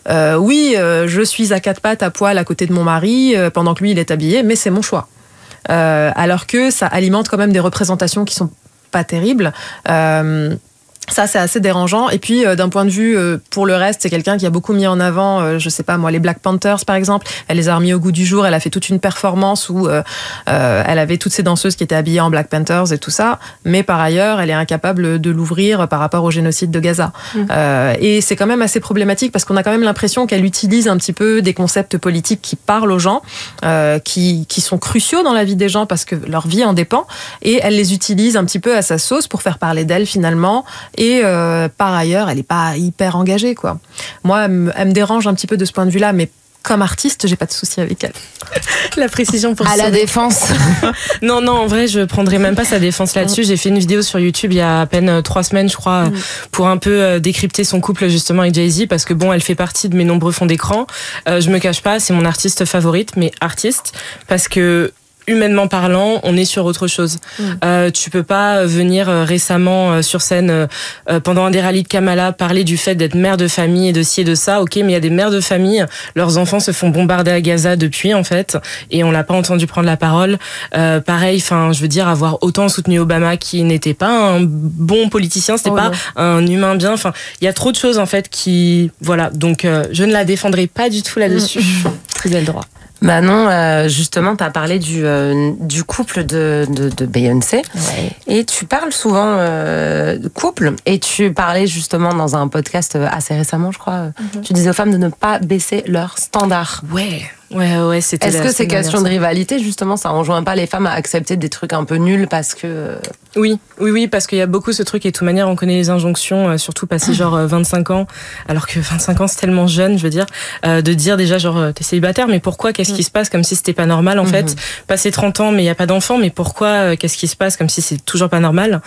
je suis à quatre pattes à poil à côté de mon mari pendant que lui il est habillé, mais c'est mon choix. Alors que ça alimente quand même des représentations qui sont pas terribles. Ça, c'est assez dérangeant. Et puis, d'un point de vue, pour le reste, c'est quelqu'un qui a beaucoup mis en avant, je sais pas moi, les Black Panthers, par exemple. Elle les a remis au goût du jour. Elle a fait toute une performance où elle avait toutes ces danseuses qui étaient habillées en Black Panthers et tout ça. Mais par ailleurs, elle est incapable de l'ouvrir par rapport au génocide de Gaza. Et c'est quand même assez problématique parce qu'on a quand même l'impression qu'elle utilise un petit peu des concepts politiques qui parlent aux gens, qui sont cruciaux dans la vie des gens parce que leur vie en dépend. Et elle les utilise un petit peu à sa sauce pour faire parler d'elle finalement. Et par ailleurs, elle n'est pas hyper engagée, quoi. Moi, elle me dérange un petit peu de ce point de vue-là, mais comme artiste, j'ai pas de souci avec elle. La précision pour à la défense. Non, en vrai, je prendrais même pas sa défense là-dessus. J'ai fait une vidéo sur YouTube il y a à peine 3 semaines, je crois, pour un peu décrypter son couple justement avec Jay-Z, parce que bon, elle fait partie de mes nombreux fonds d'écran. Je me cache pas, c'est mon artiste favorite, mais artiste, parce que humainement parlant, on est sur autre chose. Tu peux pas venir récemment sur scène pendant un des rallyes de Kamala parler du fait d'être mère de famille et de ci et de ça. Ok, mais il y a des mères de famille, leurs enfants se font bombarder à Gaza depuis en fait, et on l'a pas entendu prendre la parole. Pareil, je veux dire, avoir autant soutenu Obama qui n'était pas un bon politicien, c'était pas un humain bien. Il y a trop de choses en fait qui, voilà. Donc je ne la défendrai pas du tout là-dessus. Très bel droit. Manon, justement, tu as parlé du couple de Beyoncé. Ouais. Et tu parles souvent de couple. Et tu parlais justement dans un podcast assez récemment, je crois. Tu disais aux femmes de ne pas baisser leurs standards. Ouais, c'était. Est-ce que c'est question de rivalité, justement, ça enjoint pas les femmes à accepter des trucs un peu nuls parce que... Oui, parce qu'il y a beaucoup ce truc, et de toute manière, on connaît les injonctions, surtout passé genre 25 ans, alors que 25 ans, c'est tellement jeune, je veux dire, de dire déjà genre, t'es célibataire, mais pourquoi, qu'est-ce qui se passe, comme si c'était pas normal, en fait. Passer 30 ans, mais il y a pas d'enfant, mais pourquoi, qu'est-ce qui se passe, comme si c'est toujours pas normal.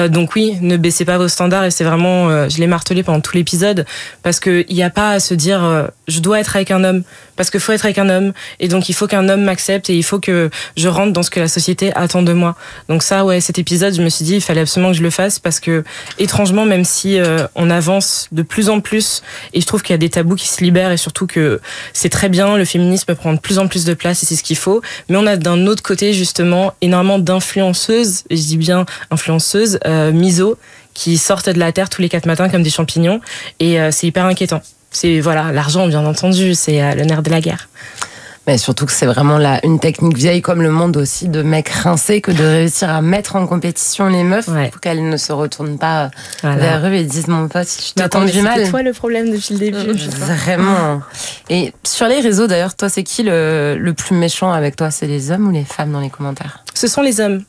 Donc oui, ne baissez pas vos standards, et c'est vraiment, je l'ai martelé pendant tout l'épisode, parce que il y a pas à se dire, je dois être avec un homme, parce qu'il faut être avec un homme, et donc il faut qu'un homme m'accepte, et il faut que je rentre dans ce que la société attend de moi. Donc ça, cet épisode, je me suis dit, il fallait absolument que je le fasse, parce que, étrangement, même si on avance de plus en plus, et je trouve qu'il y a des tabous qui se libèrent, et surtout que c'est très bien, le féminisme prend de plus en plus de place, et c'est ce qu'il faut, mais on a d'un autre côté, justement, énormément d'influenceuses, et je dis bien influenceuses, miso, qui sortent de la terre tous les 4 matins comme des champignons, et c'est hyper inquiétant. C'est l'argent, bien entendu, c'est le nerf de la guerre. Mais surtout que c'est vraiment une technique vieille comme le monde aussi de mecs rincés que de réussir à mettre en compétition les meufs pour qu'elles ne se retournent pas vers eux et disent mon pote, si tu te conduis mal. C'est toi le problème depuis le début. Vraiment. Et sur les réseaux d'ailleurs, toi c'est qui le plus méchant avec toi? C'est les hommes ou les femmes dans les commentaires? Ce sont les hommes.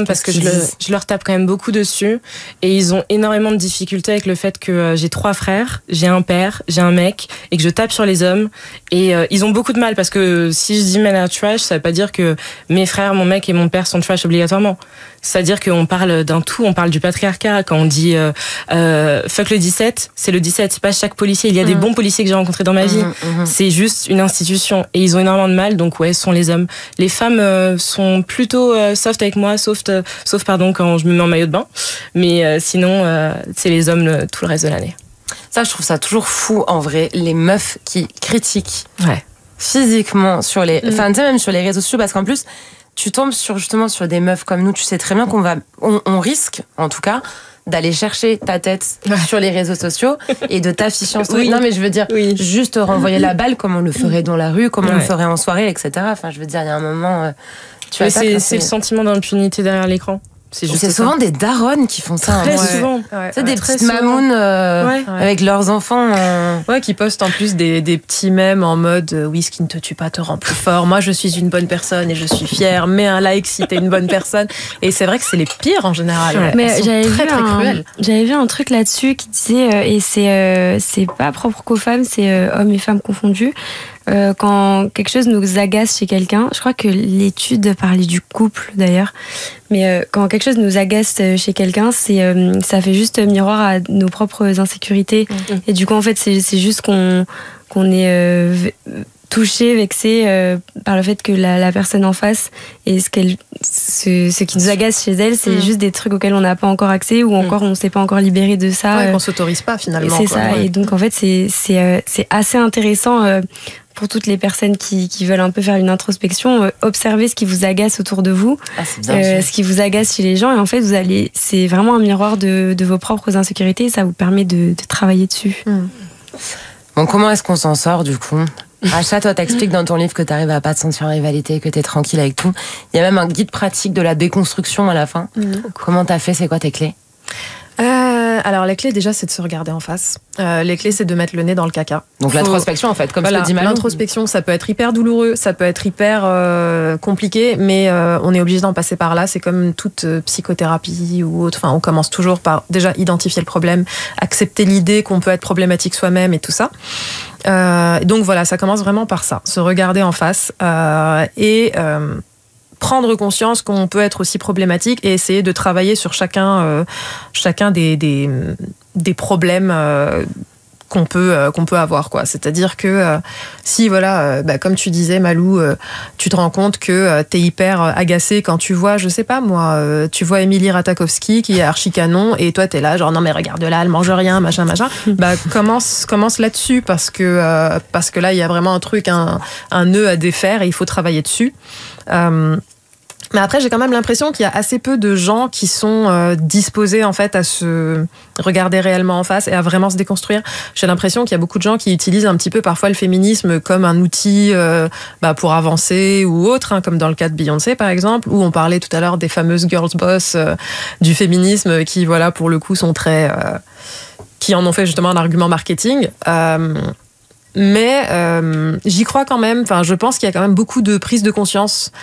Parce que je leur tape quand même beaucoup dessus, et ils ont énormément de difficultés avec le fait que j'ai 3 frères, j'ai un père, j'ai un mec, et que je tape sur les hommes, et ils ont beaucoup de mal, parce que si je dis men are trash, ça veut pas dire que mes frères, mon mec et mon père sont trash obligatoirement. C'est-à-dire qu'on parle d'un tout, on parle du patriarcat. Quand on dit fuck le 17, c'est le 17, c'est pas chaque policier. Il y a des bons policiers que j'ai rencontrés dans ma vie. C'est juste une institution, et ils ont énormément de mal, donc ce sont les hommes. Les femmes sont plutôt soft avec moi, sauf quand je me mets en maillot de bain. Mais sinon, c'est les hommes tout le reste de l'année. Ça, je trouve ça toujours fou, en vrai, les meufs qui critiquent physiquement sur les... Enfin, tu sais, même sur les réseaux sociaux, parce qu'en plus, tu tombes justement sur des meufs comme nous, tu sais très bien qu'on risque, en tout cas, d'aller chercher ta tête sur les réseaux sociaux et de t'afficher en story. Oui. Non, mais je veux dire, juste renvoyer la balle comme on le ferait dans la rue, comme on le ferait en soirée, etc. Enfin, je veux dire, il y a un moment... c'est le sentiment d'impunité derrière l'écran. C'est souvent des daronnes qui font ça. Très souvent. C'est des petites mamounes avec leurs enfants. Qui postent en plus des petits mèmes en mode oui, ce qui ne te tue pas te rend plus fort. Moi, je suis une bonne personne et je suis fière. Mets un like si t'es une bonne personne. Et c'est vrai que c'est les pires en général. Mais j'avais cruelles. J'avais vu un truc là-dessus qui disait, et c'est pas propre qu'aux femmes, c'est hommes et femmes confondus. Quand quelque chose nous agace chez quelqu'un, je crois que l'étude parlait du couple d'ailleurs, mais quand quelque chose nous agace chez quelqu'un, ça fait juste miroir à nos propres insécurités. Et du coup, en fait, c'est juste qu'on est touché, vexé par le fait que la personne en face et ce qui nous agace chez elle, c'est juste des trucs auxquels on n'a pas encore accès ou encore on ne s'est pas encore libéré de ça. Qu'on s'autorise pas finalement. C'est ça. Et donc en fait, c'est assez intéressant. Pour toutes les personnes qui veulent un peu faire une introspection, observez ce qui vous agace autour de vous, ce qui vous agace chez les gens, et en fait c'est vraiment un miroir de vos propres insécurités, et ça vous permet de travailler dessus. Bon, comment est-ce qu'on s'en sort du coup? Racha, toi t'expliques dans ton livre que t'arrives à pas te sentir en rivalité, que t'es tranquille avec tout. Il y a même un guide pratique de la déconstruction à la fin. Comment t'as fait? C'est quoi tes clés? Alors les clés déjà c'est de se regarder en face. Les clés c'est de mettre le nez dans le caca. Donc l'introspection en fait, comme ce que dit Malou. L'introspection ça peut être hyper douloureux, ça peut être hyper compliqué, mais on est obligé d'en passer par là. C'est comme toute psychothérapie ou autre. Enfin on commence toujours par déjà identifier le problème, accepter l'idée qu'on peut être problématique soi-même et tout ça. Donc voilà, ça commence vraiment par ça, se regarder en face et prendre conscience qu'on peut être aussi problématique et essayer de travailler sur chacun des problèmes qu'on peut avoir, quoi. C'est-à-dire que si voilà, comme tu disais Malou, tu te rends compte que t'es hyper agacé quand tu vois, je sais pas moi, tu vois Émilie Ratajkowski qui est archi canon et toi t'es là genre non mais regarde là, elle mange rien, machin. Commence là-dessus parce que là il y a vraiment un truc, un nœud à défaire et il faut travailler dessus. Mais après, j'ai quand même l'impression qu'il y a assez peu de gens qui sont disposés en fait à se regarder réellement en face et à vraiment se déconstruire. J'ai l'impression qu'il y a beaucoup de gens qui utilisent un petit peu parfois le féminisme comme un outil pour avancer ou autre, hein, comme dans le cas de Beyoncé par exemple, où on parlait tout à l'heure des fameuses girls boss du féminisme qui, voilà, pour le coup, sont très... qui en ont fait justement un argument marketing. Mais j'y crois quand même. Enfin, je pense qu'il y a quand même beaucoup de prise de conscience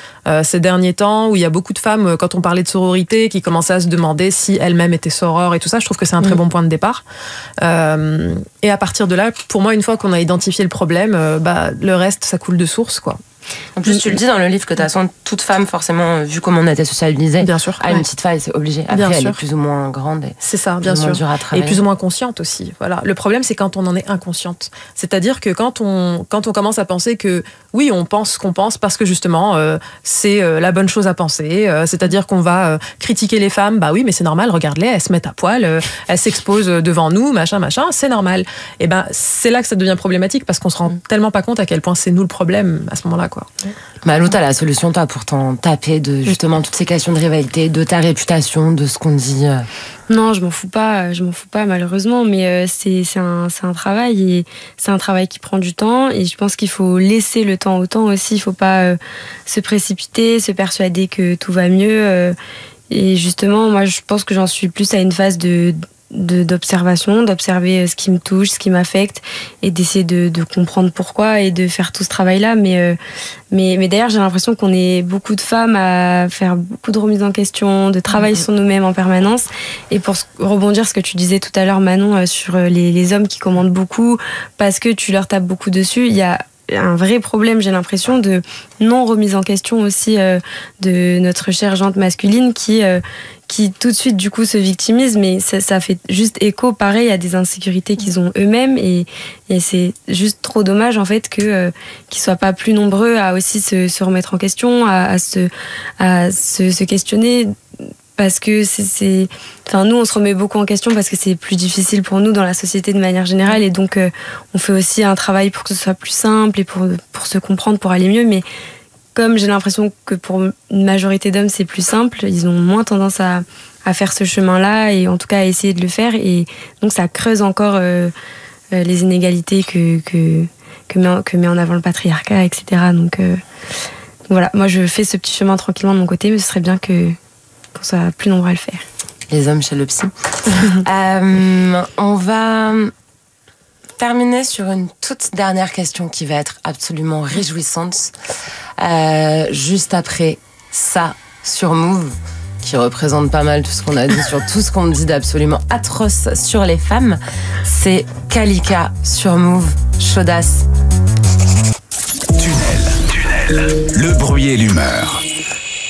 ces derniers temps, où il y a beaucoup de femmes, quand on parlait de sororité, qui commençaient à se demander si elles-mêmes étaient sorores et tout ça. Je trouve que c'est un très bon point de départ. Et à partir de là, pour moi, une fois qu'on a identifié le problème, le reste, ça coule de source, quoi. En plus, tu le dis dans le livre que de toute façon, toute femme, forcément, vu comment on a été socialisée, bien sûr, a une petite faille, c'est obligé. Après, elle est plus ou moins grande. C'est ça, bien sûr. Et plus ou moins consciente aussi. Voilà. Le problème, c'est quand on en est inconsciente. C'est-à-dire que quand on commence à penser que, oui, on pense ce qu'on pense parce que justement, c'est la bonne chose à penser. C'est-à-dire qu'on va critiquer les femmes. Bah oui, mais c'est normal, regarde-les, elles se mettent à poil, elles s'exposent devant nous, machin, c'est normal. Et c'est là que ça devient problématique parce qu'on se rend tellement pas compte à quel point c'est nous le problème à ce moment-là, quoi. Malou, t'as la solution, toi, pour t'en taper de justement toutes ces questions de rivalité, de ta réputation, de ce qu'on dit? Non, je m'en fous pas malheureusement, mais c'est un travail et c'est un travail qui prend du temps et je pense qu'il faut laisser le temps au temps aussi. Il faut pas se précipiter, se persuader que tout va mieux. Et justement, moi, je pense que j'en suis plus à une phase d'observation, d'observer ce qui me touche, ce qui m'affecte et d'essayer de comprendre pourquoi et de faire tout ce travail-là. Mais d'ailleurs, j'ai l'impression qu'on est beaucoup de femmes à faire beaucoup de remises en question, de travailler sur nous-mêmes en permanence. Et pour rebondir ce que tu disais tout à l'heure, Manon, sur les hommes qui commandent beaucoup parce que tu leur tapes beaucoup dessus, il y a un vrai problème, j'ai l'impression, de non-remise en question aussi de notre chère jante masculine qui tout de suite du coup se victimise, mais ça fait juste écho pareil à des insécurités qu'ils ont eux-mêmes et c'est juste trop dommage en fait qu'ils soient pas plus nombreux à aussi se remettre en question, à se questionner. Parce que enfin, nous, on se remet beaucoup en question parce que c'est plus difficile pour nous dans la société de manière générale. Et donc, on fait aussi un travail pour que ce soit plus simple et pour se comprendre, pour aller mieux. Mais comme j'ai l'impression que pour une majorité d'hommes, c'est plus simple, ils ont moins tendance à à faire ce chemin-là et en tout cas à essayer de le faire. Et donc ça creuse encore les inégalités que met en avant le patriarcat, etc. Donc voilà, moi je fais ce petit chemin tranquillement de mon côté, mais ce serait bien qu'on soit plus nombreux à le faire. Les hommes chez le psy. On va terminer sur une toute dernière question qui va être absolument réjouissante. Juste après ça, sur Move, qui représente pas mal tout ce qu'on a dit sur tout ce qu'on dit d'absolument atroce sur les femmes, c'est Kalika sur Move, chaudasse. Tunnel, le bruit et l'humeur.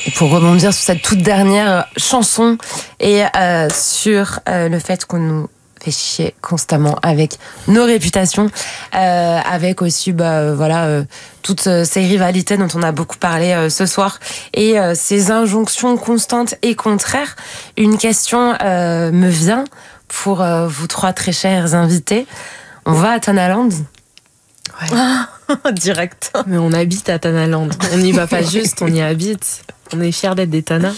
Et pour rebondir sur cette toute dernière chanson et sur le fait qu'on nous fait chier constamment avec nos réputations, avec aussi toutes ces rivalités dont on a beaucoup parlé ce soir et ces injonctions constantes et contraires. Une question me vient pour vous trois très chers invités. On va à Tanaland ? Ouais. Direct. Mais on habite à Tanaland. On n'y va pas juste, on y habite. On est fiers d'être des Tana.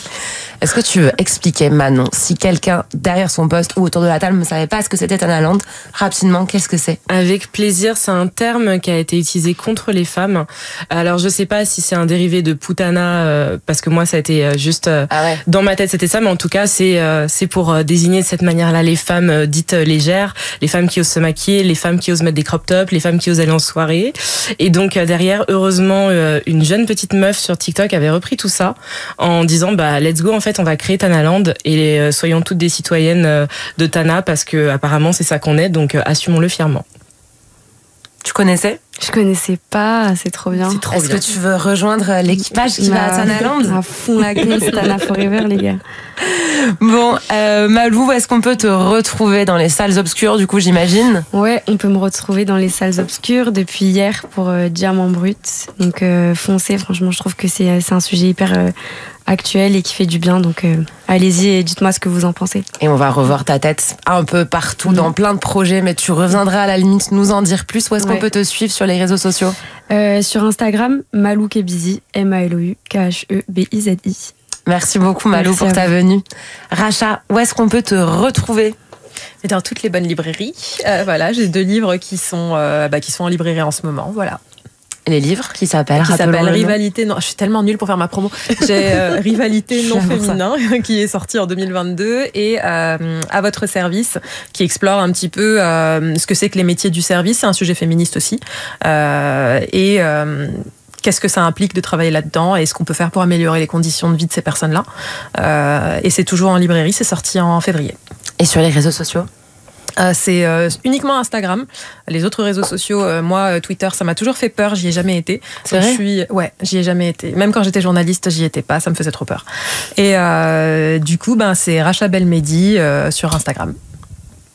Est-ce que tu veux expliquer, Manon, si quelqu'un derrière son poste ou autour de la table ne savait pas ce que c'était Tanaland, rapidement, qu'est-ce que c'est ? Avec plaisir, c'est un terme qui a été utilisé contre les femmes. Alors je sais pas si c'est un dérivé de putana, parce que moi ça a été juste dans ma tête c'était ça, mais en tout cas c'est pour désigner de cette manière-là les femmes dites légères, les femmes qui osent se maquiller, les femmes qui osent mettre des crop tops, les femmes qui osent aller en soirée. Et donc derrière, heureusement, une jeune petite meuf sur TikTok avait repris tout ça en disant let's go, en fait on va créer Tanaland et soyons toutes des citoyennes de Tana parce que apparemment c'est ça qu'on est, donc assumons-le fièrement. Tu connaissais ? Je connaissais pas, c'est trop bien. Est-ce que tu veux rejoindre l'équipage qui va à Tanaland ? À fond la caisse, Tana Forever, les gars. Bon, Malou, est-ce qu'on peut te retrouver dans les salles obscures, du coup, j'imagine ? Ouais, on peut me retrouver dans les salles obscures depuis hier pour Diamant Brut. Donc, foncez, franchement, je trouve que c'est un sujet hyper actuel et qui fait du bien. Donc, allez-y et dites-moi ce que vous en pensez. Et on va revoir ta tête un peu partout, dans plein de projets, mais tu reviendras à la limite nous en dire plus. Où est-ce qu'on peut te suivre sur les réseaux sociaux ? Sur Instagram, Malou Kebizi, MALOU-KHEBIZI. Merci beaucoup Malou pour ta venue. Racha, où est-ce qu'on peut te retrouver ? Et dans toutes les bonnes librairies. Voilà, j'ai 2 livres qui sont en librairie en ce moment. Voilà. Les livres qui s'appellent Rivalité. Non, je suis tellement nulle pour faire ma promo. J'ai Rivalité non féminin qui est sorti en 2022 et À votre service qui explore un petit peu ce que c'est que les métiers du service. C'est un sujet féministe aussi. Qu'est-ce que ça implique de travailler là-dedans et ce qu'on peut faire pour améliorer les conditions de vie de ces personnes-là. Et c'est toujours en librairie, c'est sorti en février. Et sur les réseaux sociaux ? C'est uniquement Instagram. Les autres réseaux sociaux, moi, Twitter, ça m'a toujours fait peur, j'y ai jamais été. C'est vrai ? Ouais, j'y ai jamais été. Même quand j'étais journaliste, j'y étais pas, ça me faisait trop peur. Et du coup, c'est Racha Belmedi sur Instagram.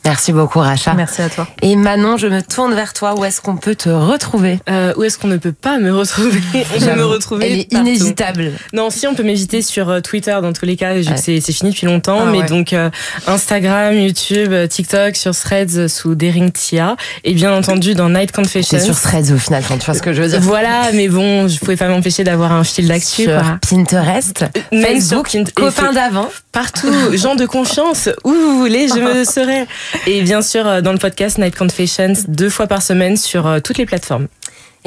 Merci beaucoup Racha. Merci à toi. Et Manon, je me tourne vers toi. Où est-ce qu'on peut te retrouver ? Où est-ce qu'on ne peut pas me retrouver ? On peut me retrouver Elle est partout. inhésitable. Non, si on peut m'éviter sur Twitter dans tous les cas, vu que c'est fini depuis longtemps. Mais donc Instagram, YouTube, TikTok, sur Threads sous Daring Tia. Et bien entendu dans Night Confessions. C'est sur Threads au final, quand tu vois ce que je veux dire. Voilà, mais bon, je pouvais pas m'empêcher d'avoir un fil d'actu. Sur Pinterest, Facebook, copains d'avant. Partout, gens de confiance, où vous voulez, je me serai. Et bien sûr, dans le podcast Night Confessions, 2 fois par semaine sur toutes les plateformes.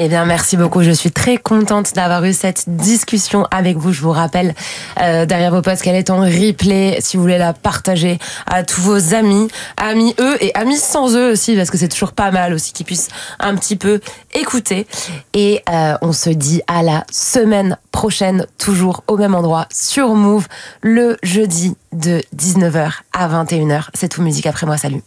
Eh bien, merci beaucoup. Je suis très contente d'avoir eu cette discussion avec vous. Je vous rappelle, derrière vos posts, qu'elle est en replay. Si vous voulez la partager à tous vos amis eux et amis sans eux aussi, parce que c'est toujours pas mal aussi qu'ils puissent un petit peu écouter. Et on se dit à la semaine prochaine, toujours au même endroit, sur Move, le jeudi de 19h à 21h. C'est tout musique après moi. Salut.